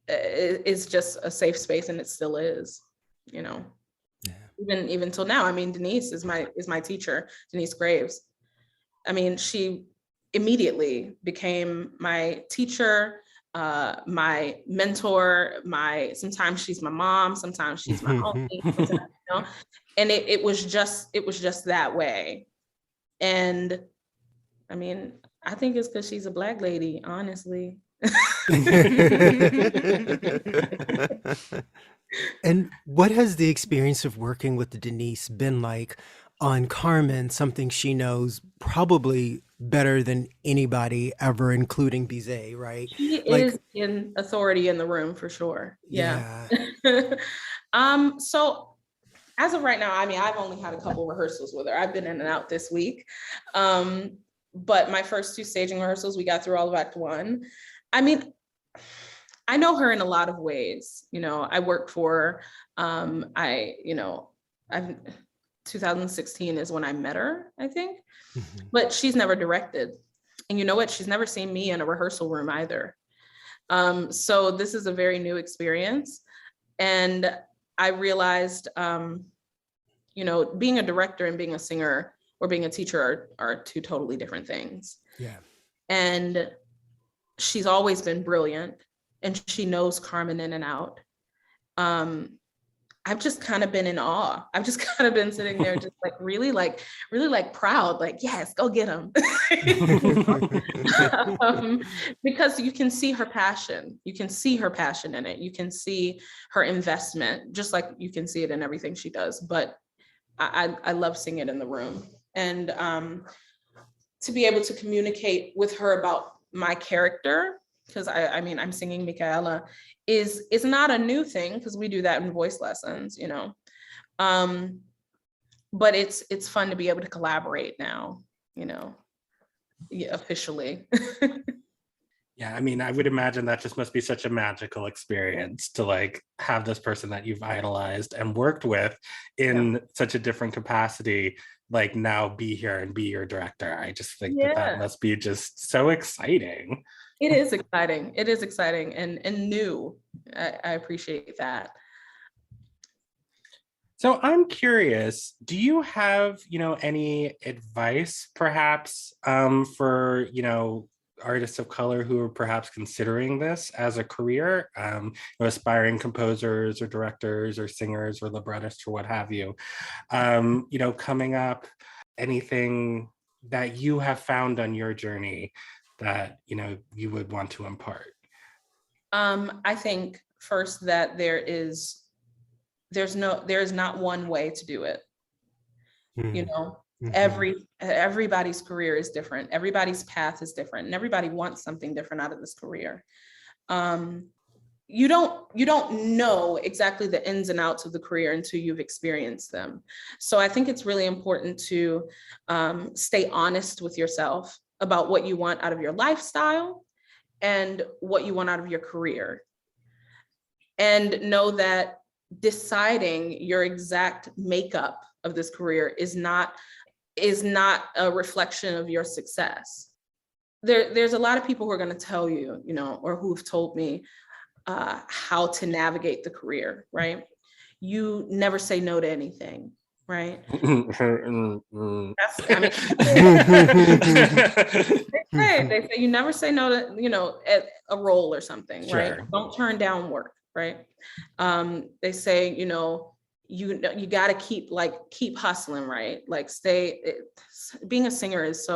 S4: is just a safe space, and it still is, you know. Yeah. Even till now. I mean, Denyce is my teacher, Denyce Graves. I mean, she immediately became my teacher, my mentor, sometimes she's my mom, sometimes she's my auntie, you know, and it was just that way. And I mean, I think it's because she's a Black lady, honestly.
S3: And what has the experience of working with Denyce been like on Carmen, something she knows probably better than anybody ever, including Bizet, right?
S4: She is in authority in the room for sure. Yeah. So as of right now, I mean, I've only had a couple rehearsals with her. I've been in and out this week. But my first 2 staging rehearsals, we got through all of Act 1. I mean, I know her in a lot of ways. You know, I worked for her. 2016 is when I met her, I think. But she's never directed. And you know what? She's never seen me in a rehearsal room either. So this is a very new experience. And I realized, being a director and being a singer or being a teacher are 2 totally different things.
S3: Yeah.
S4: And she's always been brilliant, and she knows Carmen in and out. I've just kind of been in awe. I've just kind of been sitting there just really proud, like, yes, go get him. Because you can see her passion. You can see her passion in it. You can see her investment, just like you can see it in everything she does. But I love seeing it in the room. And to be able to communicate with her about my character, because I'm singing Micaëla, is not a new thing, because we do that in voice lessons, you know. But it's fun to be able to collaborate now, you know, officially.
S1: Yeah, I mean, I would imagine that just must be such a magical experience to like have this person that you've idolized and worked with in such a different capacity, like now be here and be your director. I just think that must be just so exciting.
S4: It is exciting. It is exciting and new. I appreciate that.
S1: So I'm curious, do you have, any advice perhaps for, artists of color who are perhaps considering this as a career, aspiring composers or directors or singers or librettists or what have you, coming up, anything that you have found on your journey that, you would want to impart?
S4: I think first that there is not one way to do it. You know, everybody's career is different. Everybody's path is different, and everybody wants something different out of this career. You don't know exactly the ins and outs of the career until you've experienced them. So I think it's really important to stay honest with yourself about what you want out of your lifestyle and what you want out of your career. And know that deciding your exact makeup of this career is not a reflection of your success. There's a lot of people who are going to tell you, or who've told me how to navigate the career, right? You never say no to anything, right? They say you never say no to, a role or something, sure. Right? Don't turn down work, right? They say, you got to keep hustling, right? Like being a singer is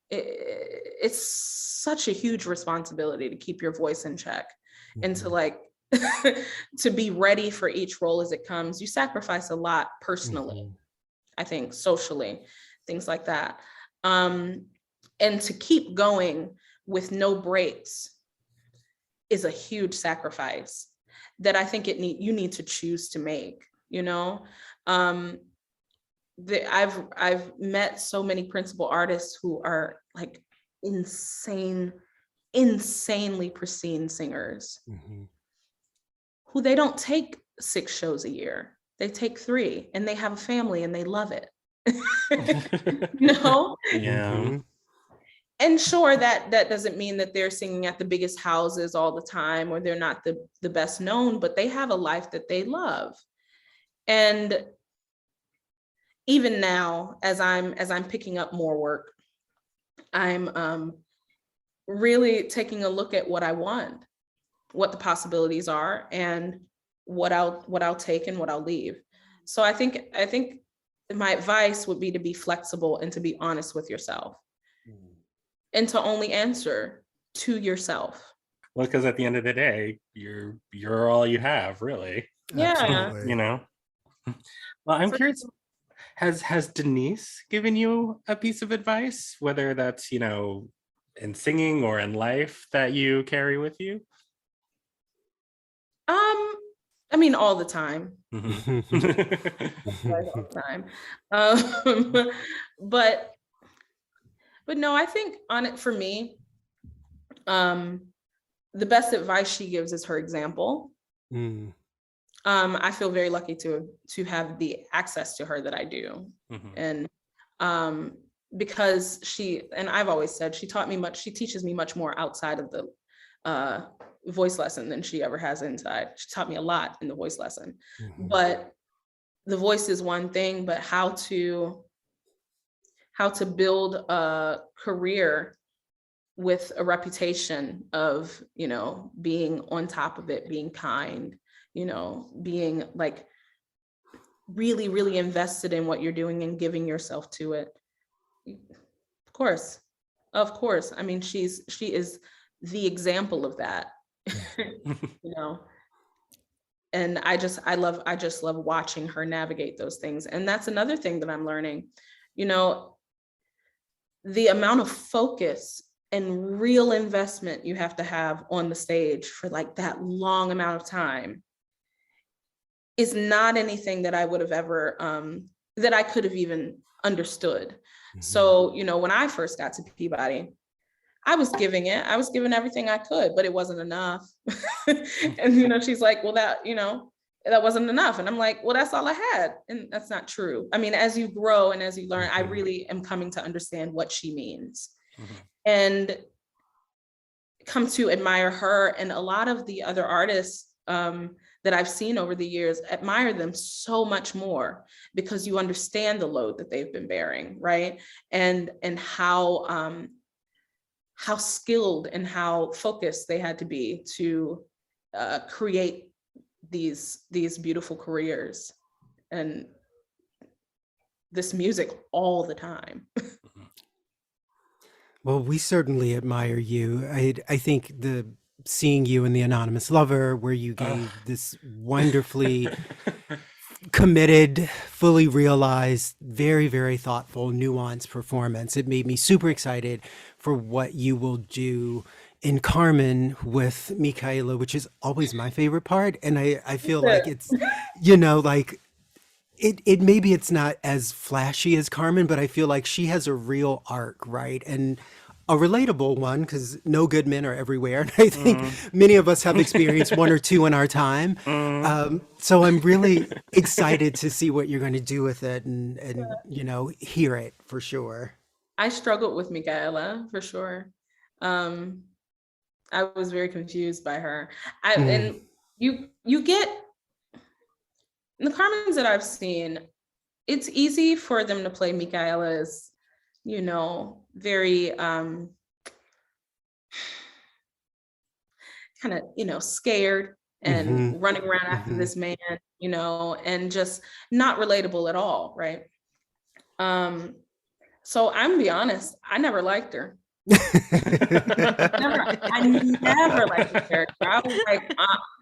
S4: it's such a huge responsibility to keep your voice in check and to to be ready for each role as it comes. You sacrifice a lot personally, I think, socially, things like that. And to keep going with no breaks is a huge sacrifice that I think you need to choose to make, I've met so many principal artists who are like insanely pristine singers. who they don't take 6 shows a year. They take 3, and they have a family and they love it. You know?
S1: Yeah.
S3: Mhm.
S4: And sure, that doesn't mean that they're singing at the biggest houses all the time, or they're not the best known, but they have a life that they love. And even now, as I'm picking up more work, I'm really taking a look at what I want, what the possibilities are, and what I'll take and what I'll leave. So I think my advice would be to be flexible and to be honest with yourself, and to only answer to yourself.
S1: Well, because at the end of the day, you're all you have, really.
S4: Yeah.
S3: Absolutely.
S1: You know. Well, I'm curious. Has Denyce given you a piece of advice, whether that's, you know, in singing or in life, that you carry with you?
S4: I mean, all the time.
S1: Mhm.
S4: All the time. But no, I think on it for me, the best advice she gives is her example.
S3: Mm.
S4: I feel very lucky to have the access to her that I do.
S1: Mhm.
S4: And because I've always said, she teaches me much more outside of the voice lesson than she ever has inside. She taught me a lot in the voice lesson.
S3: Mhm.
S4: But the voice is one thing, but how to build a career with a reputation of, you know, being on top of it, being kind, you know, being like really, really invested in what you're doing and giving yourself to it. Of course. I mean, she is the example of that. You know, and I just love watching her navigate those things. And that's another thing that I'm learning, you know, the amount of focus and real investment you have to have on the stage for like that long amount of time is not anything that I would have ever that I could have even understood.
S3: Mhm.
S4: So, you know, when I first got to Peabody, I was giving everything I could, but it wasn't enough. And, you know, she's like, well, that wasn't enough. And I'm like, well, that's all I had. And that's not true. I mean, as you grow and as you learn, I really am coming to understand what she means.
S1: Mhm.
S4: And come to admire her and a lot of the other artists that I've seen over the years, admire them so much more because you understand the load that they've been bearing, right? And how skilled and how focused they had to be to create these beautiful careers and this music all the time.
S3: Well, we certainly admire you. I think seeing you in The Anonymous Lover, where you gave this wonderfully committed, fully realized, very, very thoughtful, nuanced performance. It made me super excited for what you will do in Carmen with Micaëla, which is always my favorite part. And I feel like it's, you know, like it maybe it's not as flashy as Carmen, but I feel like she has a real arc, right? And a relatable one, because no good men are everywhere. And I think many of us have experienced one or two in our time. So I'm really excited to see what you're going to do with it and you know, hear it for sure.
S4: I struggled with Micaëla for sure. I was very confused by her. And you get the Carmens that I've seen, it's easy for them to play Micaëla as, you know, very kind of, you know, scared and running around after this man, you know, and just not relatable at all, right? So I'm gonna be honest, I never liked her. I never liked the character. I was like,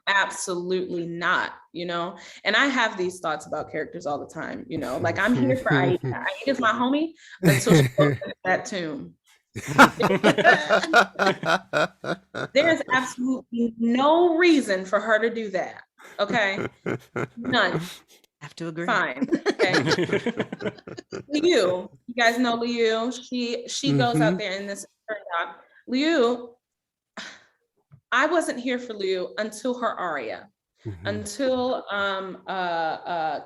S4: absolutely not, you know? And I have these thoughts about characters all the time, you know? Like, I'm here for Aida. Aida's my homie until she goes into that tomb. There is absolutely no reason for her to do that, okay? None.
S2: Have to agree.
S4: Fine. Okay. Liu, you guys know Liu. She goes out there in this doc. Liu, I wasn't here for Liu until her aria. until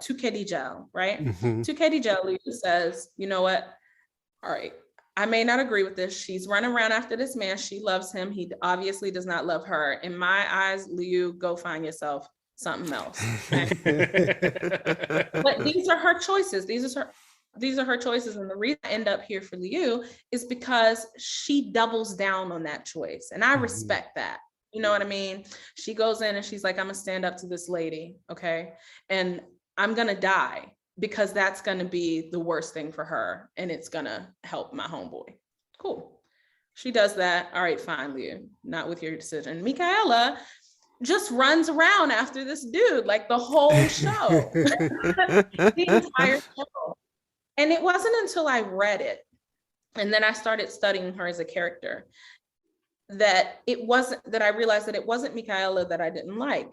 S4: Tukedi right? Tukedi Liu says, you know what? All right, I may not agree with this. She's running around after this man. She loves him. He obviously does not love her. In my eyes, Liu, go find yourself something else. Okay? But these are her choices. These are her choices. And the reason I end up here for Liu is because she doubles down on that choice. And I respect that. You know what I mean? She goes in and she's like, I'm gonna stand up to this lady, okay? And I'm gonna die because that's gonna be the worst thing for her and it's gonna help my homeboy. Cool. She does that. All right, fine, Liu, not with your decision. Micaëla just runs around after this dude like the whole show. The entire show. And it wasn't until I read it and then I started studying her as a character that I realized that it wasn't Micaëla that I didn't like.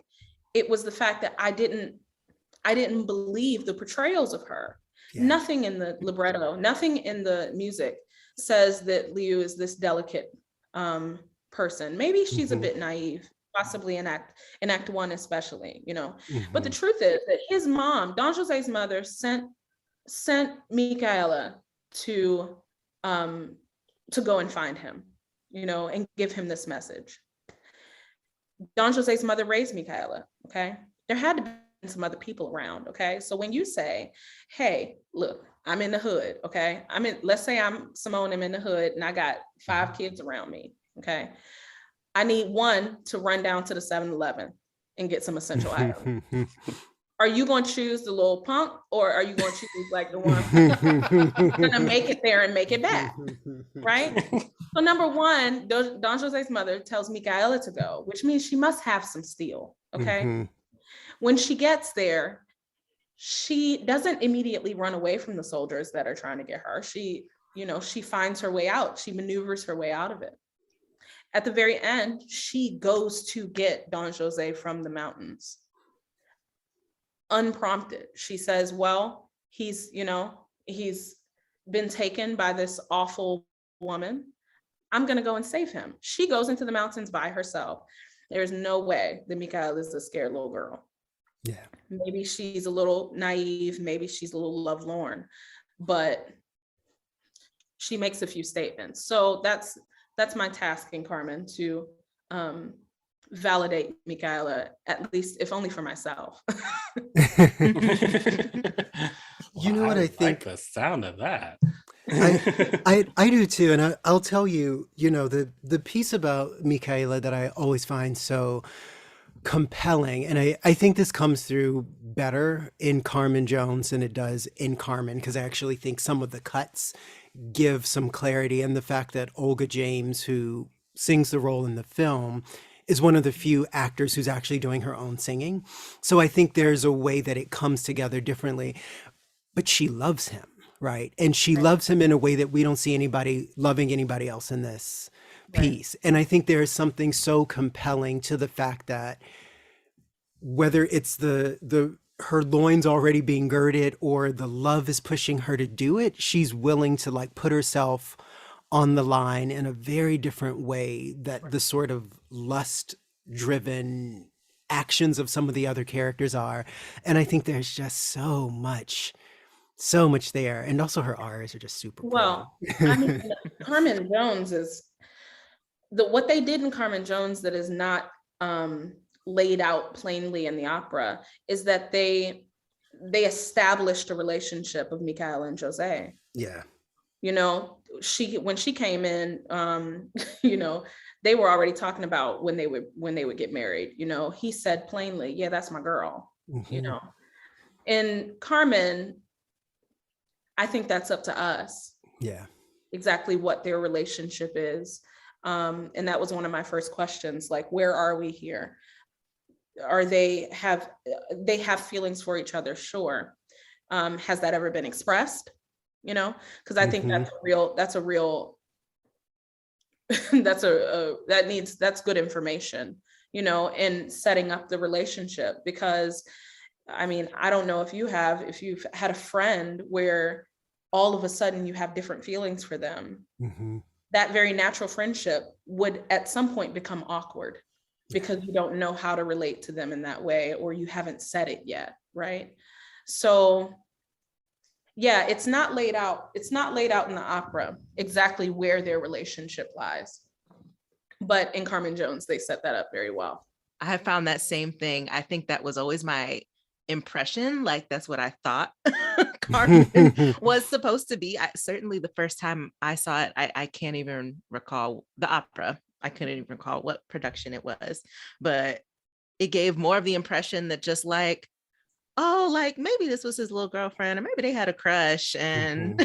S4: It was the fact that I didn't believe the portrayals of her. Yeah. Nothing in the libretto, nothing in the music says that Liu is this delicate person. Maybe she's a bit naive, possibly in act one especially, you know. But the truth is that his mom, Don Jose's mother, sent Micaëla to go and find him, you know, and give him this message. Don Jose's mother raised Micaëla, okay? There had to be some other people around, okay? So when you say, hey, look, I'm in the hood, okay? Let's say I'm Symone, I'm in the hood and I got 5 kids around me, okay? I need one to run down to the 7-Eleven and get some essential items. Are you going to choose the little punk or are you going to choose like the one going to make it there and make it back, right? So number one, Don Jose's mother tells Micaëla to go, which means she must have some steel, okay? When she gets there, she doesn't immediately run away from the soldiers that are trying to get her. She finds her way out. She maneuvers her way out of it. At the very end, she goes to get Don Jose from the mountains. Unprompted. She says, well, he's been taken by this awful woman. I'm going to go and save him. She goes into the mountains by herself. There's no way that Micaëla is a scared little girl. Yeah. Maybe she's a little naive. Maybe she's a little lovelorn, but she makes a few statements. So that's my task in Carmen, to validate Micaëla, at least if only for myself.
S3: You know what I think?
S1: Like the sound of that.
S3: I do too, and I'll tell you, you know, the piece about Micaëla that I always find so compelling, and I think this comes through better in Carmen Jones than it does in Carmen, because I actually think some of the cuts give some clarity, and the fact that Olga James, who sings the role in the film, is one of the few actors who's actually doing her own singing. So I think there's a way that it comes together differently, but she loves him, right? And she loves him in a way that we don't see anybody loving anybody else in this piece. And I think there is something so compelling to the fact that whether it's her loins already being girded or the love is pushing her to do it, she's willing to like put herself on the line in a very different way that the sort of lust-driven actions of some of the other characters are. And I think there's just so much there. And also her R's are just super
S4: well. I mean, Carmen Jones is what they did in Carmen Jones that is not laid out plainly in the opera is that they established a relationship of Micaëla and Jose.
S3: Yeah.
S4: You know, when she came in, you know, they were already talking about when they would get married. You know, he said plainly, yeah, that's my girl. You know, in Carmen, I think that's up to us. Yeah. Exactly what their relationship is. And that was one of my first questions, like, where are we here? They have feelings for each other? Sure. Has that ever been expressed? You know, because I think that's good information, you know, in setting up the relationship. Because I mean, I don't know if you've had a friend where all of a sudden you have different feelings for them. That very natural friendship would at some point become awkward. because you don't know how to relate to them in that way, or you haven't said it yet, right? So yeah, it's not laid out in the opera exactly where their relationship lies. But in Carmen Jones, they set that up very well.
S2: I have found that same thing. I think that was always my impression. Like, that's what I thought Carmen was supposed to be. Certainly the first time I saw it, I can't even recall the opera. I couldn't even recall what production it was, but it gave more of the impression that just like, oh, like maybe this was his little girlfriend, or maybe they had a crush, and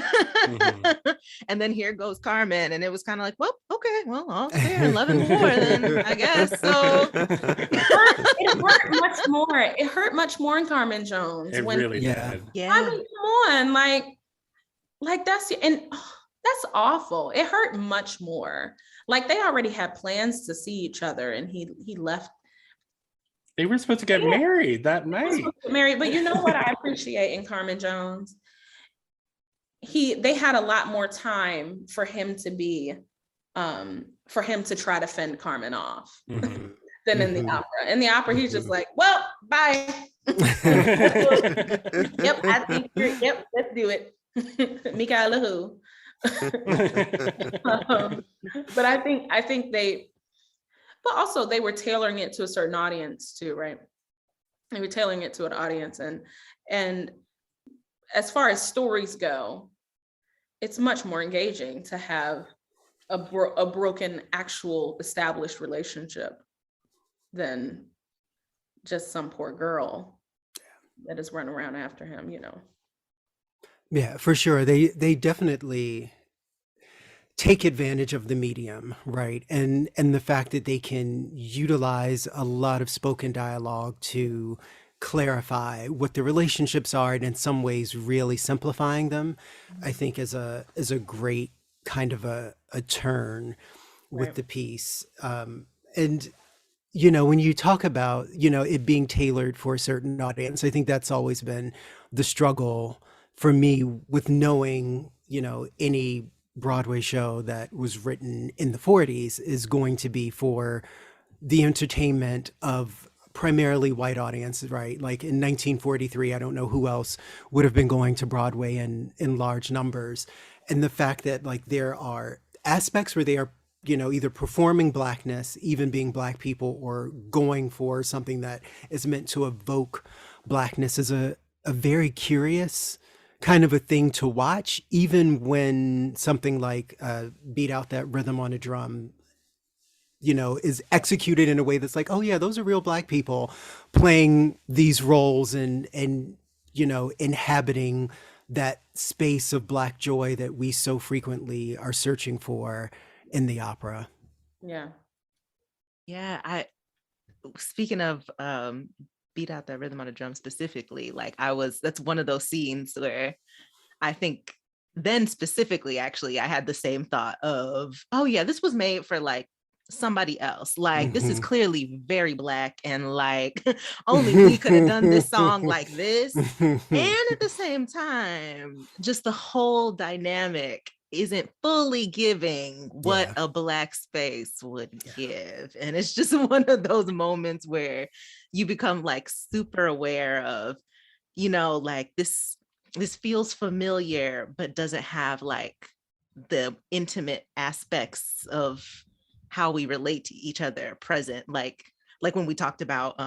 S2: and then here goes Carmen, and it was kind of like, well, okay, well, all's fair in love and war, then I guess. So
S4: it hurt much more. It hurt much more in Carmen Jones.
S1: It really did.
S2: Yeah.
S4: I mean, come on, like that's that's awful. It hurt much more. Like they already had plans to see each other, and he left.
S1: They were supposed to get married that night.
S4: But you know what I appreciate in Carmen Jones? They had a lot more time for him to try to fend Carmen off than in the opera. In the opera, he's just like, well, bye. Yep, I think yep, let's do it. Micaëla who? But I think but also they were tailoring it to a certain audience too, right? They were tailoring it to an audience, and as far as stories go, it's much more engaging to have a broken actual established relationship than just some poor girl that is running around after him, you know.
S3: Yeah, for sure. They definitely take advantage of the medium, right? And the fact that they can utilize a lot of spoken dialogue to clarify what the relationships are, and in some ways really simplifying them, I think is a great kind of a turn with the piece. And you know, when you talk about, you know, it being tailored for a certain audience, I think that's always been the struggle for me with knowing, you know, any Broadway show that was written in the 40s is going to be for the entertainment of primarily white audiences, right? Like in 1943, I don't know who else would have been going to Broadway in large numbers. And the fact that like there are aspects where they are, you know, either performing Blackness, even being Black people, or going for something that is meant to evoke Blackness is a very curious kind of a thing to watch, even when something like Beat Out That Rhythm on a Drum, you know, is executed in a way that's like, oh yeah, those are real Black people playing these roles and you know, inhabiting that space of Black joy that we so frequently are searching for in the opera.
S4: Yeah.
S2: Speaking of Beat Out That Rhythm on a Drum specifically, like that's one of those scenes where I think then specifically, actually, I had the same thought of, oh yeah, this was made for like somebody else. Like this is clearly very Black, and like only we could have done this song like this. And at the same time, just the whole dynamic isn't fully giving what a Black space would give. And it's just one of those moments where you become like super aware of, you know, like this feels familiar, but doesn't have like the intimate aspects of how we relate to each other present. Like when we talked about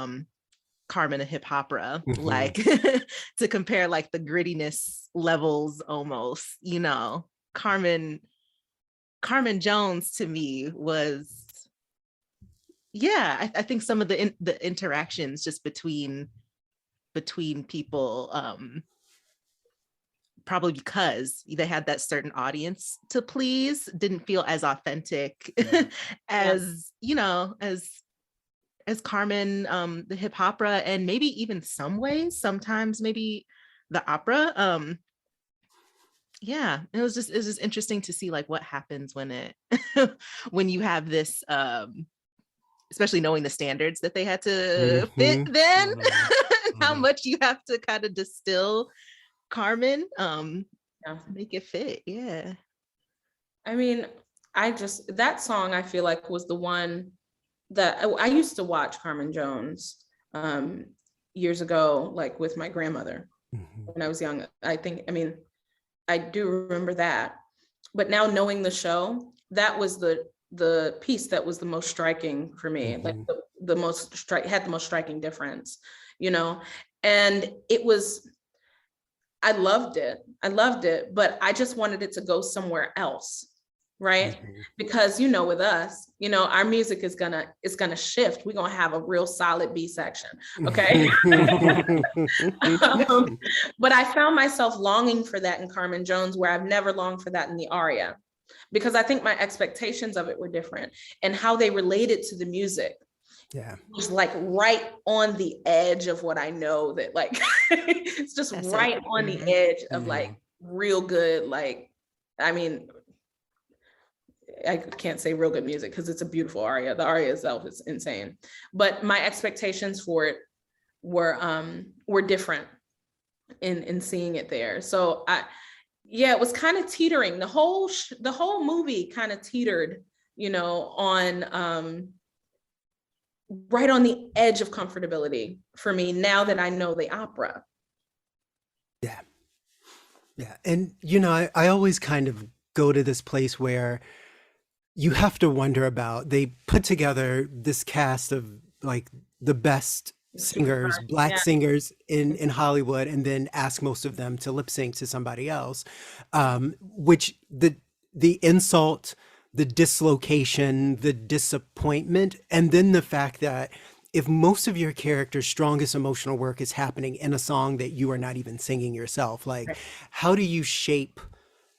S2: Carmen a hip opera, like to compare like the grittiness levels almost, you know, Carmen Jones to me was, I think some of the interactions just between people, probably because they had that certain audience to please, didn't feel as authentic as, you know, as Carmen, the hip opera, and maybe even sometimes maybe the opera. It was just interesting to see like what happens when when you have this, especially knowing the standards that they had to fit then, how much you have to kind of distill Carmen, make it fit. Yeah.
S4: I mean, that song I feel like was the one I used to watch Carmen Jones years ago, like with my grandmother when I was young. I do remember that. But now knowing the show, that was the piece that was the most striking for me, like the most had the most striking difference, you know. And I loved it, but I just wanted it to go somewhere else, right? Because, you know, with us, you know, our music is gonna shift. We're gonna have a real solid B section, okay? But I found myself longing for that in Carmen Jones, where I've never longed for that in the aria, because I think my expectations of it were different, and how they related to the music. Yeah, was like right on the edge of what I know, that like it's just right on the edge of like real good, like, I mean, I can't say real good music because it's a beautiful aria. The aria itself is insane, but my expectations for it were different in seeing it there. So it was kind of teetering. The whole movie kind of teetered, you know, on right on the edge of comfortability for me, now that I know the opera.
S3: Yeah. And, you know, I always kind of go to this place where you have to wonder about, they put together this cast of like the best singers, Black singers in Hollywood, and then ask most of them to lip sync to somebody else, which the insult, the dislocation, the disappointment, and then the fact that if most of your character's strongest emotional work is happening in a song that you are not even singing yourself, like, how do you shape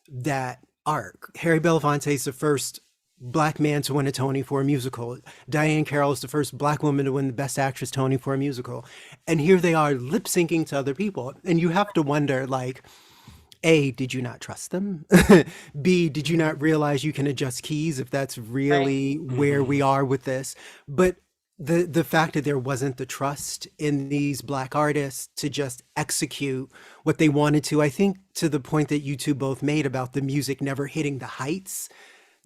S3: that arc? Harry Belafonte is the first Black man to win a Tony for a musical. Diane Carroll is the first Black woman to win the Best Actress Tony for a musical. And here they are lip syncing to other people. And you have to wonder, like, A, did you not trust them? B, did you not realize you can adjust keys if that's really where we are with this? But the fact that there wasn't the trust in these Black artists to just execute what they wanted to, I think, to the point that you two both made about the music never hitting the heights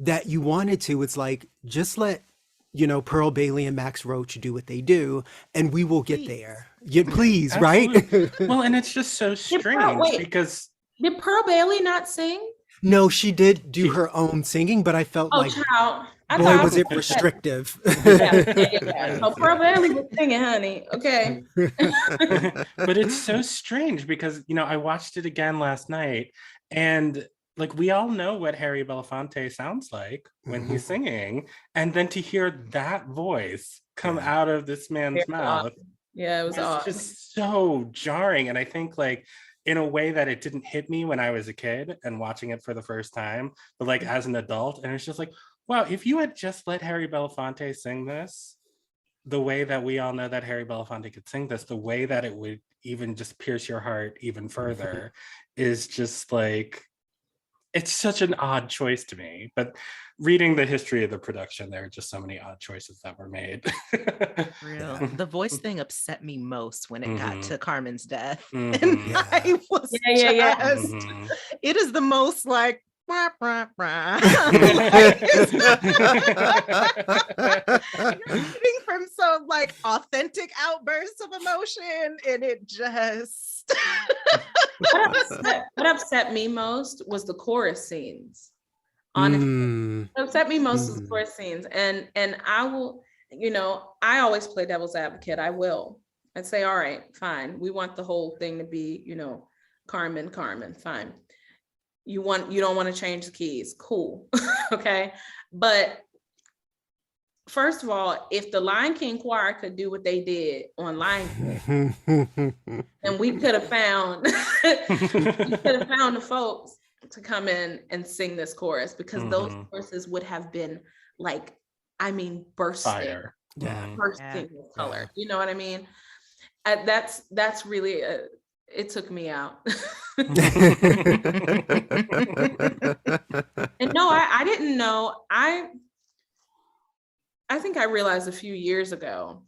S3: that you wanted to, it's like, just let, you know, Pearl Bailey and Max Roach do what they do, and we will get there. Yeah, please, right?
S1: Well, and it's just so strange because...
S4: Did Pearl Bailey not sing?
S3: No, she did do her own singing, but I felt like, boy, was it restrictive.
S4: Oh, Pearl Bailey was singing, honey. Okay.
S1: But it's so strange because, you know, I watched it again last night, and like, we all know what Harry Belafonte sounds like when he's singing, and then to hear that voice come out of this man's mouth,
S4: it was
S1: just so jarring. And I think, like, in a way that it didn't hit me when I was a kid and watching it for the first time, but like as an adult, and it's just like, wow, if you had just let Harry Belafonte sing this the way that we all know that Harry Belafonte could sing this, the way that it would even just pierce your heart even further is just like, it's such an odd choice to me. But reading the history of the production, there are just so many odd choices that were made.
S2: Real. The voice thing upset me most when it got to Carmen's death. And I was it is the most like, rah, rah, rah. You're reading from some like authentic outbursts of emotion, and it just
S4: what upset me most was the chorus scenes. Honestly, what upset me most was the chorus scenes, and I will, you know, I always play devil's advocate. I'd say, all right, fine, we want the whole thing to be, you know, Carmen, fine. You don't want to change the keys, cool. Okay, but first of all, if the Lion King choir could do what they did on Lion King, and we could have found the folks to come in and sing this chorus, because those choruses would have been like, I mean, bursting,
S1: fire.
S4: Bursting with color. You know what I mean? That's really it took me out. And no, I didn't know. I think I realized a few years ago,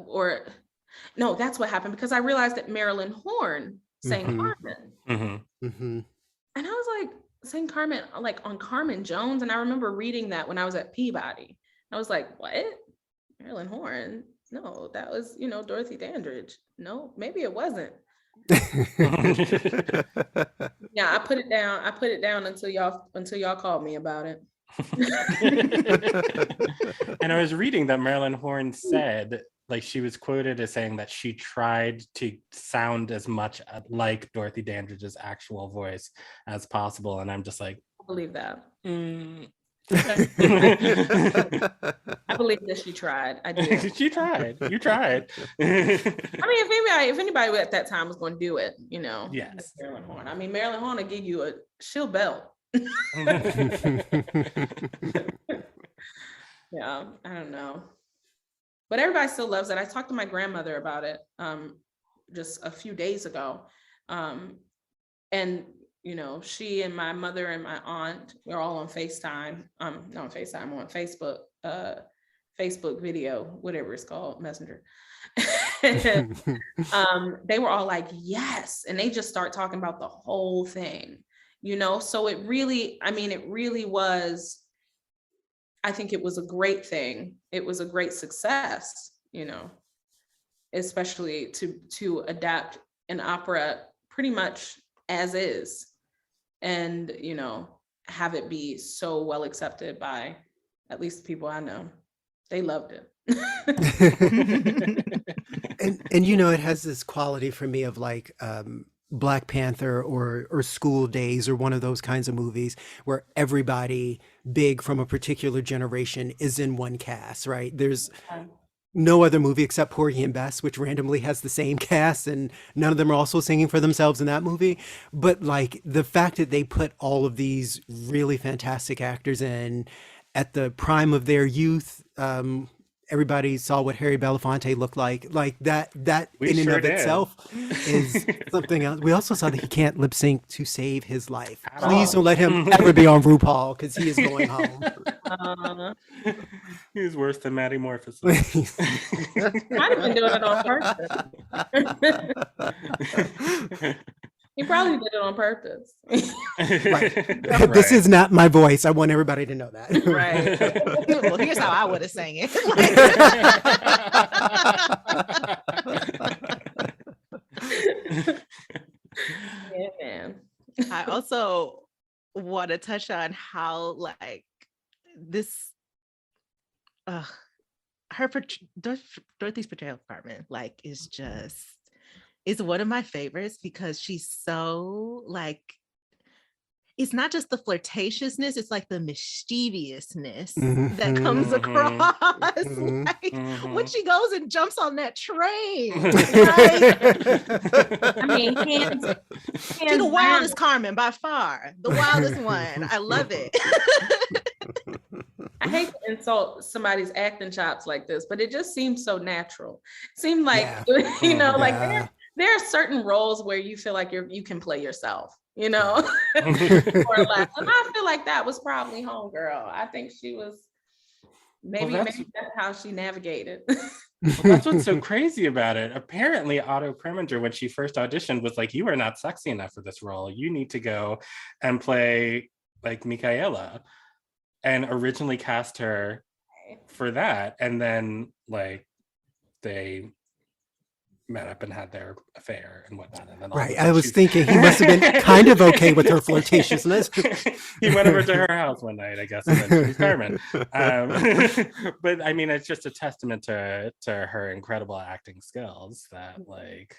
S4: or no, that's what happened, because I realized that Marilyn Horne sang Carmen. And I was like, sang Carmen, like on Carmen Jones. And I remember reading that when I was at Peabody. I was like, what? Marilyn Horne? No, that was, Dorothy Dandridge. No, maybe it wasn't. Yeah, I put it down until y'all called me about it.
S1: And I was reading that Marilyn Horne said, like, she was quoted as saying that she tried to sound as much like Dorothy Dandridge's actual voice as possible. And I'm just like,
S4: I believe that.
S1: Okay.
S4: I believe that she tried. I did.
S1: She tried. You tried.
S4: I mean, if anybody at that time was going to do it,
S1: Yes.
S4: it's Marilyn Horne. I mean, Marilyn Horne will give you she'll belt. Yeah, I don't know. But everybody still loves it. I talked to my grandmother about it just a few days ago. And she and my mother and my aunt, we're all on FaceTime. Not on FaceTime, on Facebook video, whatever it's called, Messenger. They were all like, yes. And they just start talking about the whole thing, so it really was, I think it was a great thing. It was a great success, especially to adapt an opera pretty much as is, and have it be so well accepted by at least the people I know. They loved it.
S3: and it has this quality for me of like Black Panther or School Days or one of those kinds of movies where everybody big from a particular generation is in one cast, right? There's no other movie except Porgy and Bess, which randomly has the same cast, and none of them are also singing for themselves in that movie. But like the fact that they put all of these really fantastic actors in at the prime of their youth, everybody saw what Harry Belafonte looked like that
S1: We
S3: in and
S1: sure
S3: of
S1: did.
S3: itself is something else. We also saw that he can't lip sync to save his life.
S1: At
S3: Please
S1: all.
S3: don't let him ever be on RuPaul, because he is going home.
S1: He's worse than Maddie Morphosis.
S4: Might have been doing it on purpose. He probably did it on purpose.
S3: Right. This is not my voice. I want everybody to know that.
S4: Right.
S2: Well, here's how I would have sang it.
S4: Yeah, man.
S2: I also want to touch on how like this Dorothy's portrayal of Carmen like is one of my favorites, because she's so like, it's not just the flirtatiousness, it's like the mischievousness that comes across. Like when she goes and jumps on that train. Like,
S4: I mean,
S2: she's the wildest Carmen by far, the wildest one. I love it.
S4: I hate to insult somebody's acting chops like this, but it just seems so natural. It seemed like, like there are certain roles where you feel like you can play yourself, or less. And I feel like that was probably Homegirl. I think she was maybe that's how she navigated.
S1: Well, that's what's so crazy about it. Apparently, Otto Preminger, when she first auditioned, was like, "You are not sexy enough for this role. You need to go and play like Micaëla," and originally cast her for that. And then like they met up and had their affair and whatnot. And then
S3: right. I was thinking he must have been kind of okay with her flirtatiousness.
S1: He went over to her house one night, I guess, and then she was Carmen. But I mean, it's just a testament to her incredible acting skills that, like,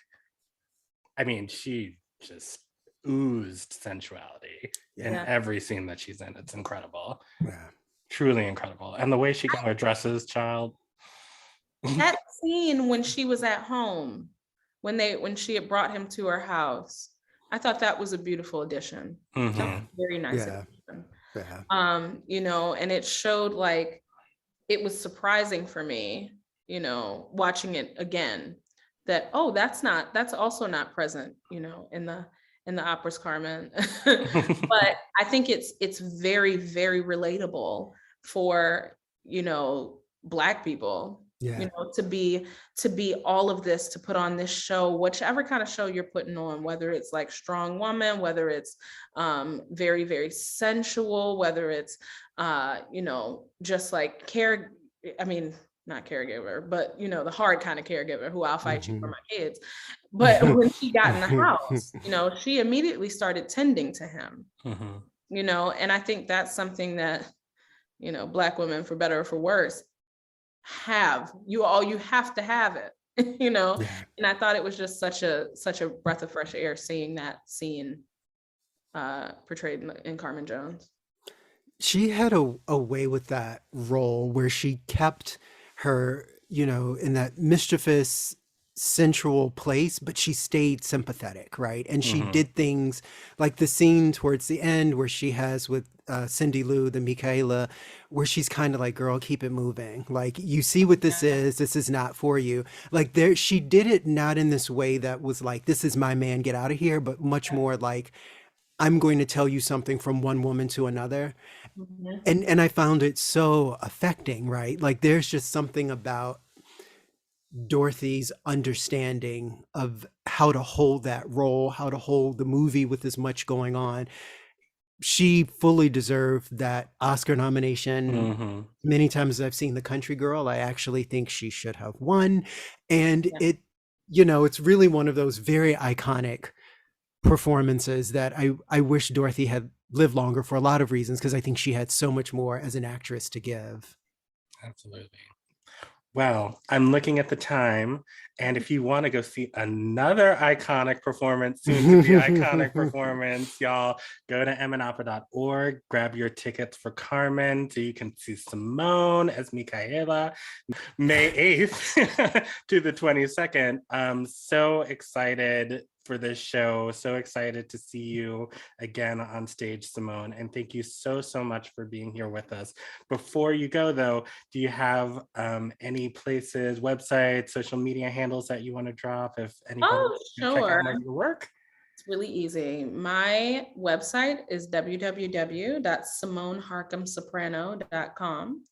S1: I mean, she just oozed sensuality in every scene that she's in. It's incredible.
S3: Yeah.
S1: Truly incredible. And the way she got her dresses, child.
S4: That scene when she was at home, when she had brought him to her house, I thought that was a beautiful addition. That was very nice addition.
S3: Yeah.
S4: And it showed, like, it was surprising for me, watching it again, that that's also not present, in the opera's Carmen. But I think it's very, very relatable for, Black people.
S3: Yeah.
S4: To be all of this, to put on this show, whichever kind of show you're putting on, whether it's like Strong Woman, whether it's very, very sensual, whether it's just like I mean, not caregiver, but you know, the hard kind of caregiver who I'll fight you for
S3: Mhm.
S4: my kids. But when she got in the house, you know, she immediately started tending to him,
S1: Mhm.
S4: you know, and I think that's something that, you know, Black women, for better or for worse, you have to have it, you know.
S3: Yeah.
S4: And I thought it was just such a breath of fresh air seeing that scene portrayed in Carmen Jones.
S3: She had a way with that role where she kept her, you know, in that mischievous, sensual place, but she stayed sympathetic, right? And she
S1: Mhm.
S3: did things like the scene towards the end where she has with Cindy Lou, the Micaëla, where she's kind of like, girl, keep it moving. Like, you see what this is. This is not for you. Like, there, she did it not in this way that was like, this is my man, get out of here, but much more like, I'm going to tell you something from one woman to another.
S4: Mhm.
S3: And I found it so affecting, right? Like there's just something about Dorothy's understanding of how to hold that role, how to hold the movie with as much going on. She fully deserved that Oscar nomination.
S1: Mhm.
S3: Many times as I've seen The Country Girl, I actually think she should have won. And
S4: Yeah.
S3: it, you know, it's really one of those very iconic performances that I wish Dorothy had lived longer for a lot of reasons, because I think she had so much more as an actress to give.
S1: Absolutely. Well, I'm looking at the time, and if you want to go see another iconic performance, soon to be iconic performance, y'all go to mnopera.org, grab your tickets for Carmen so you can see Symone as Micaëla, May 8th to the 22nd. I'm so excited for this show. So excited to see you again on stage, Symone. And thank you so much for being here with us. Before you go, though, do you have any places, websites, social media handles that you want to drop if anybody
S4: Oh,
S1: wants to check
S4: sure.
S1: out more of your work?
S4: It's really easy. My website is www.symoneharcumsoprano.com.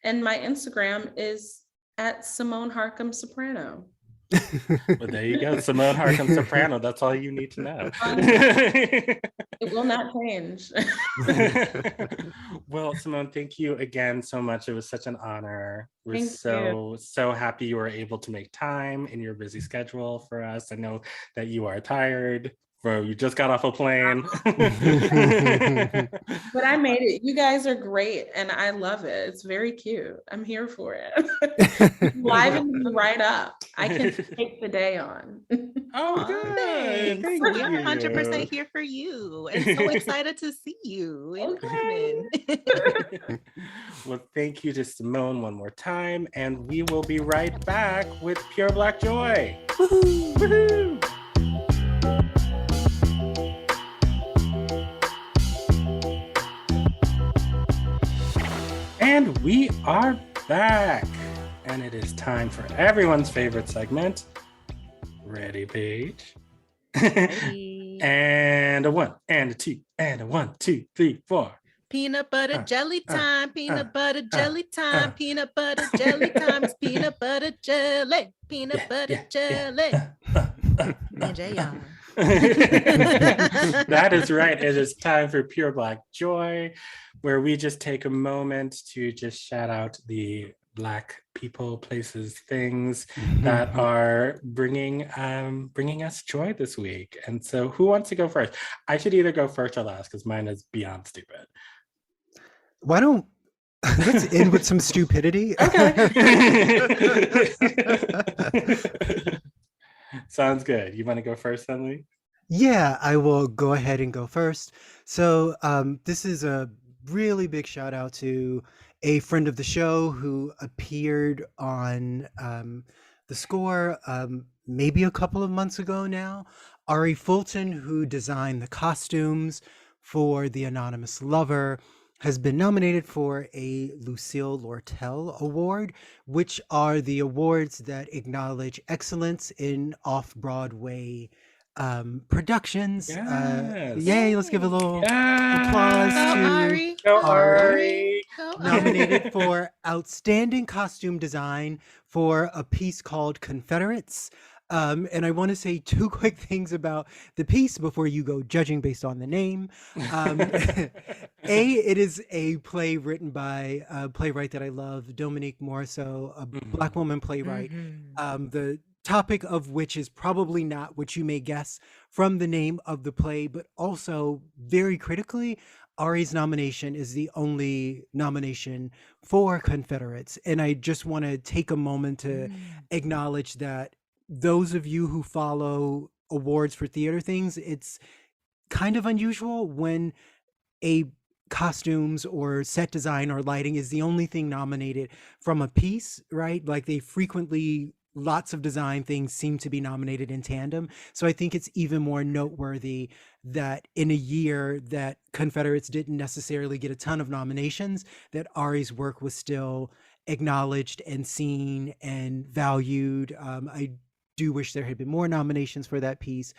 S4: And my Instagram is at Symone Harcum Soprano.
S1: Well, there you go. Symone Harcum Soprano. That's all you need to know.
S4: It will not change.
S1: Well, Symone, thank you again so much. It was such an honor. We're
S4: Thank you.
S1: so happy you were able to make time in your busy schedule for us. I know that you are tired. Bro, you just got off a plane.
S4: But I made it. You guys are great, and I love it. It's very cute. I'm here for it. Liven me right up. I can take the day on.
S1: Oh, good.
S2: Thanks.
S1: Thank
S2: We're
S1: you.
S2: 100% here for you, and so excited to see you in Carmen.
S1: Well, thank you to Symone one more time, and we will be right back with Pure Black Joy. Woohoo! Woohoo! And we are back, and it is time for everyone's favorite segment. Ready, Paige? And a 1, and a 2, and a 1, 2, 3, 4.
S2: Peanut butter jelly time, peanut butter jelly time, peanut butter jelly time, it's peanut butter jelly, peanut butter jelly. And JR.
S1: That is right. It is time for Pure Black Joy, where we just take a moment to just shout out the Black people, places, things that are bringing us joy this week. And so, who wants to go first? I should either go first or last because mine is beyond stupid.
S3: Why don't let's end with some stupidity?
S1: Okay. Sounds good. You want to go first, Emily?
S3: Yeah, I will go ahead and go first. So this is a really big shout out to a friend of the show who appeared on the score maybe a couple of months ago now. Ari Fulton, who designed the costumes for The Anonymous Lover, has been nominated for a Lucille Lortel Award, which are the awards that acknowledge excellence in off-Broadway productions.
S1: Yes.
S3: Yay, let's give a little
S1: Yes.
S3: applause
S2: Go
S3: to
S2: Ari.
S1: Go
S3: Ari.
S1: Ari.
S2: Go
S3: Nominated for Outstanding Costume Design for a piece called Confederates. And I want to say two quick things about the piece before you go judging based on the name. It is a play written by a playwright that I love, Dominique Morisseau, a Black woman playwright. The topic of which is probably not what you may guess from the name of the play, but also very critically, Ari's nomination is the only nomination for Confederates. And I just want to take a moment to acknowledge that those of you who follow awards for theater things, it's kind of unusual when a costumes or set design or lighting is the only thing nominated from a piece, right? Like they frequently, lots of design things seem to be nominated in tandem. So I think it's even more noteworthy that in a year that Confederates didn't necessarily get a ton of nominations, that Ari's work was still acknowledged and seen and valued. I do wish there had been more nominations for that piece,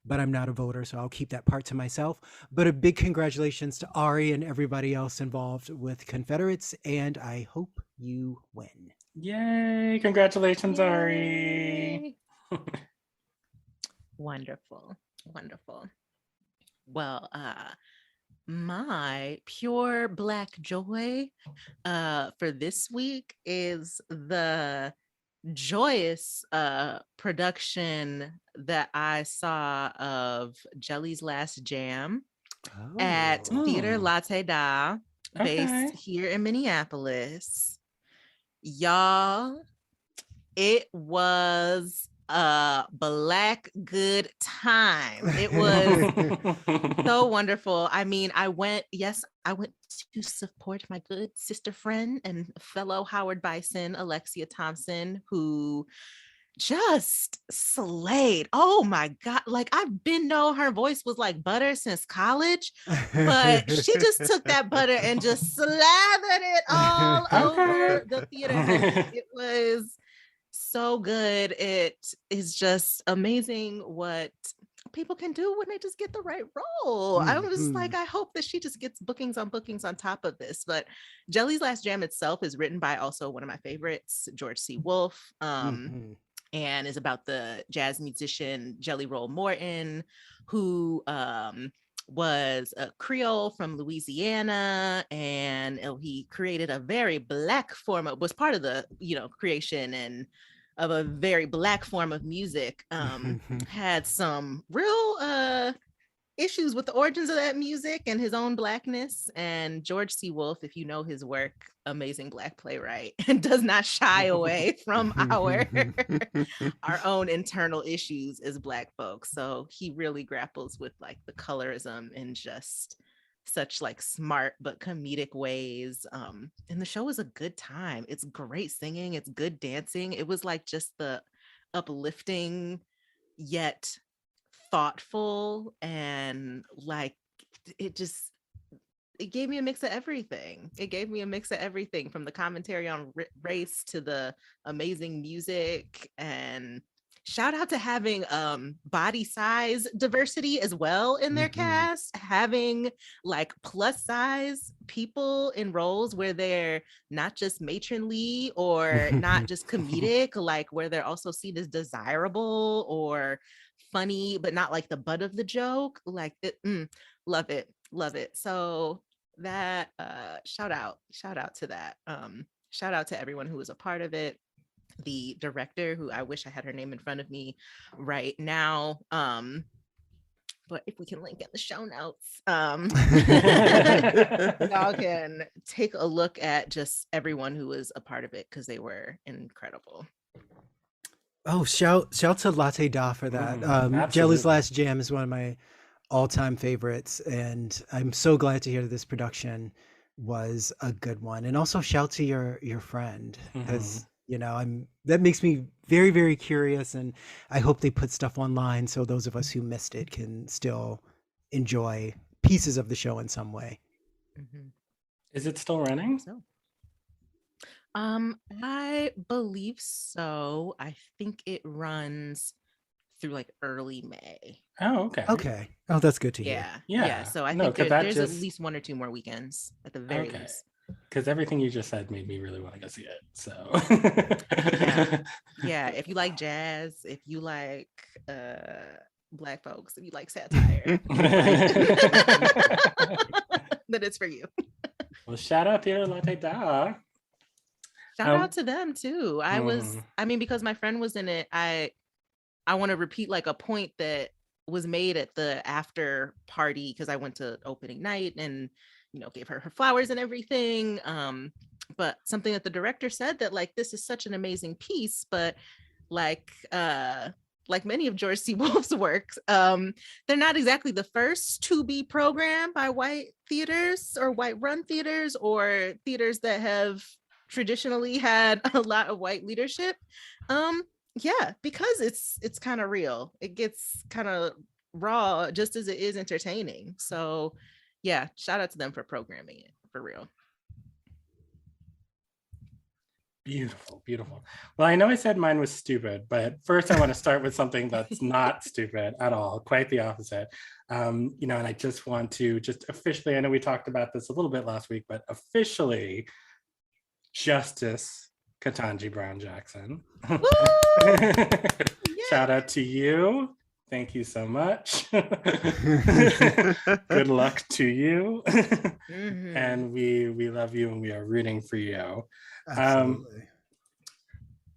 S3: but I'm not a voter, so I'll keep that part to myself. But a big congratulations to Ari and everybody else involved with Confederates, and I hope you win.
S1: Yay! Congratulations, Ari.
S2: Wonderful, wonderful. Well, my pure Black joy for this week is the joyous production that I saw of Jelly's Last Jam at Theater Latté, based here in Minneapolis. Y'all, it was a Black good time. It was so wonderful. I mean, I went to support my good sister friend and fellow Howard Bison, Alexia Thompson, who just slayed. Oh my God. Like I've been know her voice was like butter since college, but she just took that butter and just slathered it all over the theater. It was so good. It is just amazing what people can do when they just get the right role. I was like, I hope that she just gets bookings on top of this. But Jelly's Last Jam itself is written by also one of my favorites, George C. Wolfe, and is about the jazz musician Jelly Roll Morton, who was a Creole from Louisiana, and he created a very Black form of, was part of the creation and of a very Black form of music. Had some real issues with the origins of that music and his own Blackness. And George C. Wolfe, if you know his work, amazing Black playwright, and does not shy away from our own internal issues as Black folks. So he really grapples with like the colorism in just such like smart but comedic ways. And the show was a good time. It's great singing, it's good dancing. It was like just the uplifting yet thoughtful, and like it gave me a mix of everything. It gave me a mix of everything, from the commentary on race to the amazing music. And shout out to having body size diversity as well in their cast, having like plus size people in roles where they're not just matronly or not just comedic, like where they're also seen as desirable or funny, but not like the butt of the joke. Like love it. So that shout out to that. Shout out to everyone who was a part of it. The director, who I wish I had her name in front of me right now, but if we can link in the show notes, y'all can take a look at just everyone who was a part of it, because they were incredible.
S3: Oh, shout to Latté Da for that. Jelly's Last Jam is one of my all-time favorites, and I'm so glad to hear that this production was a good one. And also shout to your friend, because that makes me very, very curious, and I hope they put stuff online so those of us who missed it can still enjoy pieces of the show in some way.
S1: Is it still running?
S2: So I believe so. I think it runs through like early May.
S1: Oh, okay.
S3: Oh, that's good to hear.
S2: Yeah. So I think there's at least one or two more weekends at the very least.
S1: because everything you just said made me really want to go see it. So
S2: Yeah, if you like jazz, if you like Black folks, if you like satire, then it's for you.
S1: Well, shout out Theater Latté Da.
S2: Shout out to them too. I mean, because my friend was in it, I want to repeat like a point that was made at the after party, because I went to opening night and, you know, gave her flowers and everything. But something that the director said, that like, this is such an amazing piece, but like many of George C. Wolfe's works, they're not exactly the first to be programmed by white theaters or white run theaters or theaters that have traditionally had a lot of white leadership. Yeah, because it's kind of real. It gets kind of raw just as it is entertaining. So yeah, shout out to them for programming it for real.
S1: Beautiful, beautiful. Well, I know I said mine was stupid, but first I want to start with something that's not stupid at all, quite the opposite. You know, and I just want to officially, I know we talked about this a little bit last week, but officially, Justice Ketanji Brown Jackson. Shout out to you. Thank you so much. Good luck to you. And we love you and we are rooting for you.
S3: Absolutely.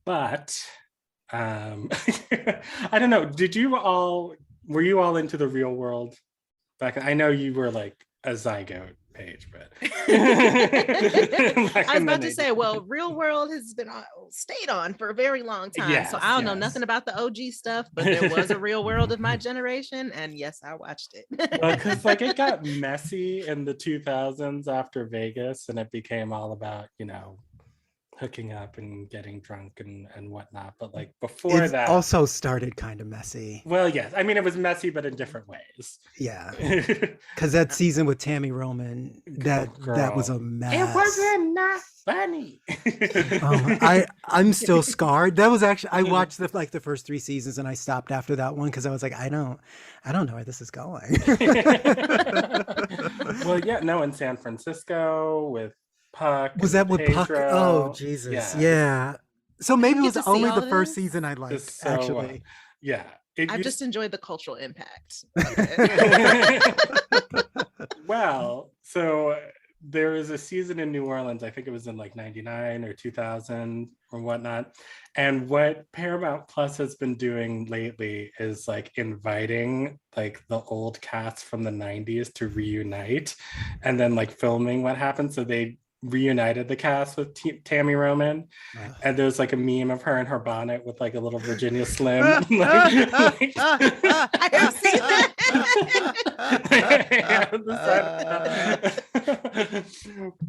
S1: But I don't know, were you all into the Real World back? I know you were like a zygote page, but
S2: I was about to say, well, Real World has been stayed on for a very long time. Yes, so I don't know nothing about the OG stuff, but there was a Real World of my generation, and yes, I watched it.
S1: Well, because like it got messy in the 2000s after Vegas, and it became all about, you know, hooking up and getting drunk and whatnot. But like before that
S3: also started kind of messy.
S1: Well, yes. I mean, it was messy, but in different ways.
S3: Yeah. Because that season with Tammy Roman, that was a mess.
S1: It wasn't not funny.
S3: I'm still scarred. That was actually, I watched the first 3 seasons and I stopped after that one because I was like, I don't know where this is going.
S1: Well, yeah, no, in San Francisco with Puck.
S3: Was that with Puck? Oh, Jesus. Yeah. So maybe it was only the first season I liked, so, actually.
S1: Yeah.
S2: I've just enjoyed the cultural impact.
S1: Well, so there was a season in New Orleans, I think it was in like 99 or 2000 or whatnot. And what Paramount Plus has been doing lately is like inviting like the old cast from the 90s to reunite and then like filming what happened. So they reunited the cast with Tammy Roman, and there's like a meme of her in her bonnet with like a little Virginia Slim. I have seen that.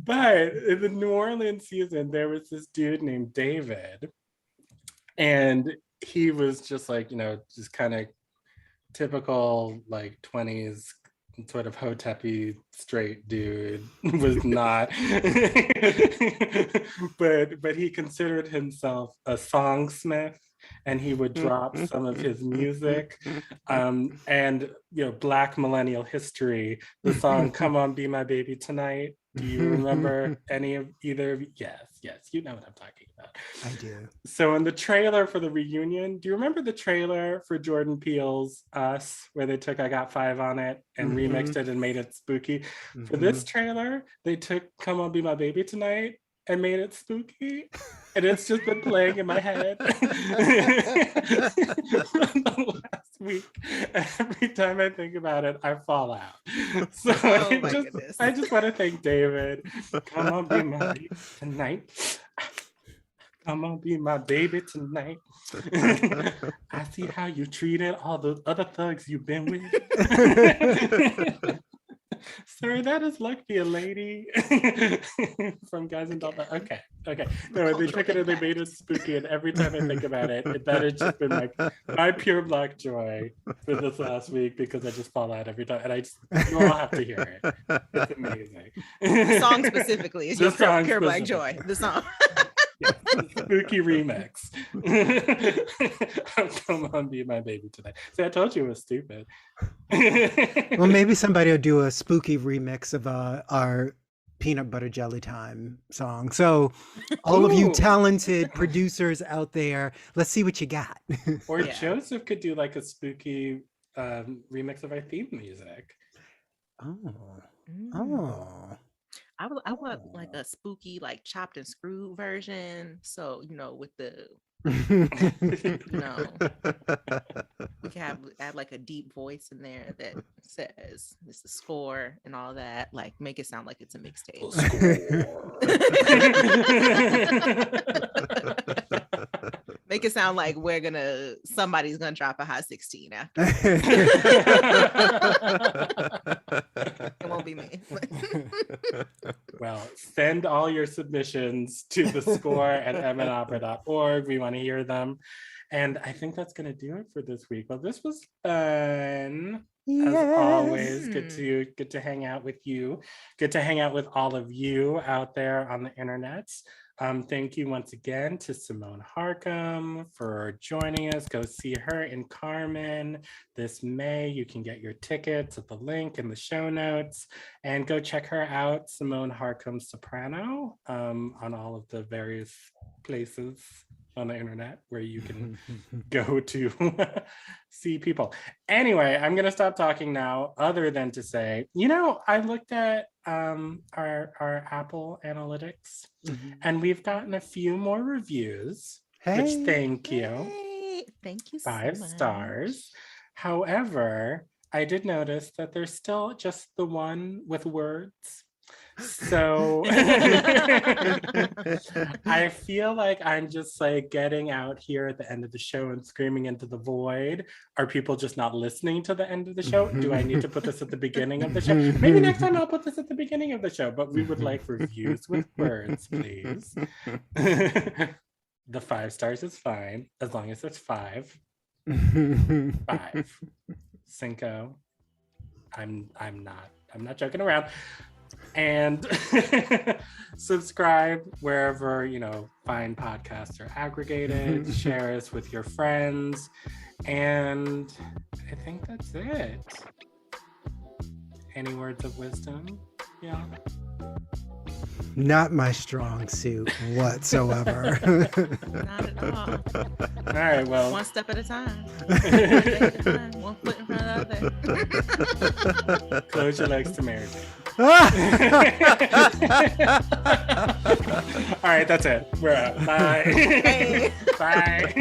S1: But in the New Orleans season, there was this dude named David, and he was just like, you know, just kind of typical like 20s sort of hotep-y straight dude. Was not but he considered himself a songsmith, and he would drop some of his music, and you know, Black millennial history, the song Come On Be My Baby Tonight. Do you remember either of you? Yes, you know what I'm talking about.
S3: I do.
S1: So in the trailer for the reunion, do you remember the trailer for Jordan Peele's Us, where they took I Got Five on it and remixed it and made it spooky? For this trailer, they took Come On Be My Baby Tonight and made it spooky, and it's just been playing in my head the last week. Every time I think about it, I fall out. So I just want to thank David. Come on, be my baby tonight. Come on, be my baby tonight. I see how you treated all the other thugs you've been with. Sir, that is Lucky, a lady from Guys and Dolls. Okay. No, they took it and they made it spooky, and every time I think about it, that has just been like my pure Black joy for this last week, because I just fall out every time, and you all have to hear it. It's amazing.
S2: The song specifically is your pure Black joy. The song.
S1: Yes, spooky remix. Come On Be My Baby Tonight. See, I told you it was stupid.
S3: Well, maybe somebody will do a spooky remix of our peanut butter jelly time song. So all of you
S1: Ooh.
S3: talented producers out there, let's see what you got.
S1: Or
S2: Yeah.
S1: Joseph could do like a spooky remix of our theme music.
S3: Oh.
S2: Mm.
S3: Oh.
S2: I want like a spooky, like chopped and screwed version. So, with the, we can add like a deep voice in there that says it's the score and all that. Like make it sound like it's a mixtape. Make it sound like somebody's gonna drop a hot 16 after. It won't be me.
S1: Well, send all your submissions to the score at mnopera.org. We want to hear them. And I think that's going to do it for this week. Well, this was fun. As always, good to hang out with you. Good to hang out with all of you out there on the internet. Thank you once again to Symone Harcum for joining us. Go see her in Carmen this May. You can get your tickets at the link in the show notes, and go check her out, Symone Harcum Soprano, on all of the various places on the internet where you can go to see people. Anyway, I'm gonna stop talking now, other than to say, I looked at our Apple Analytics, and we've gotten a few more reviews, which thank you.
S2: Hey, thank you.
S1: 5
S2: so much.
S1: stars. However, I did notice that there's still just the one with words. So I feel like I'm just like getting out here at the end of the show and screaming into the void. Are people just not listening to the end of the show? Do I need to put this at the beginning of the show? Maybe next time I'll put this at the beginning of the show, but we would like reviews with words, please. The 5 stars is fine, as long as it's 5. 5. Cinco. I'm not joking around. And subscribe wherever fine podcasts are aggregated. Share us with your friends, and I think that's it. Any words of wisdom? Yeah.
S3: Not my strong suit whatsoever.
S2: Not at all.
S1: All right, well,
S2: One step at a time. One day at a time. One foot in front of the other.
S1: close your legs to Mary Jane. All right, that's it. We're out. Bye.
S2: Hey.
S1: Bye.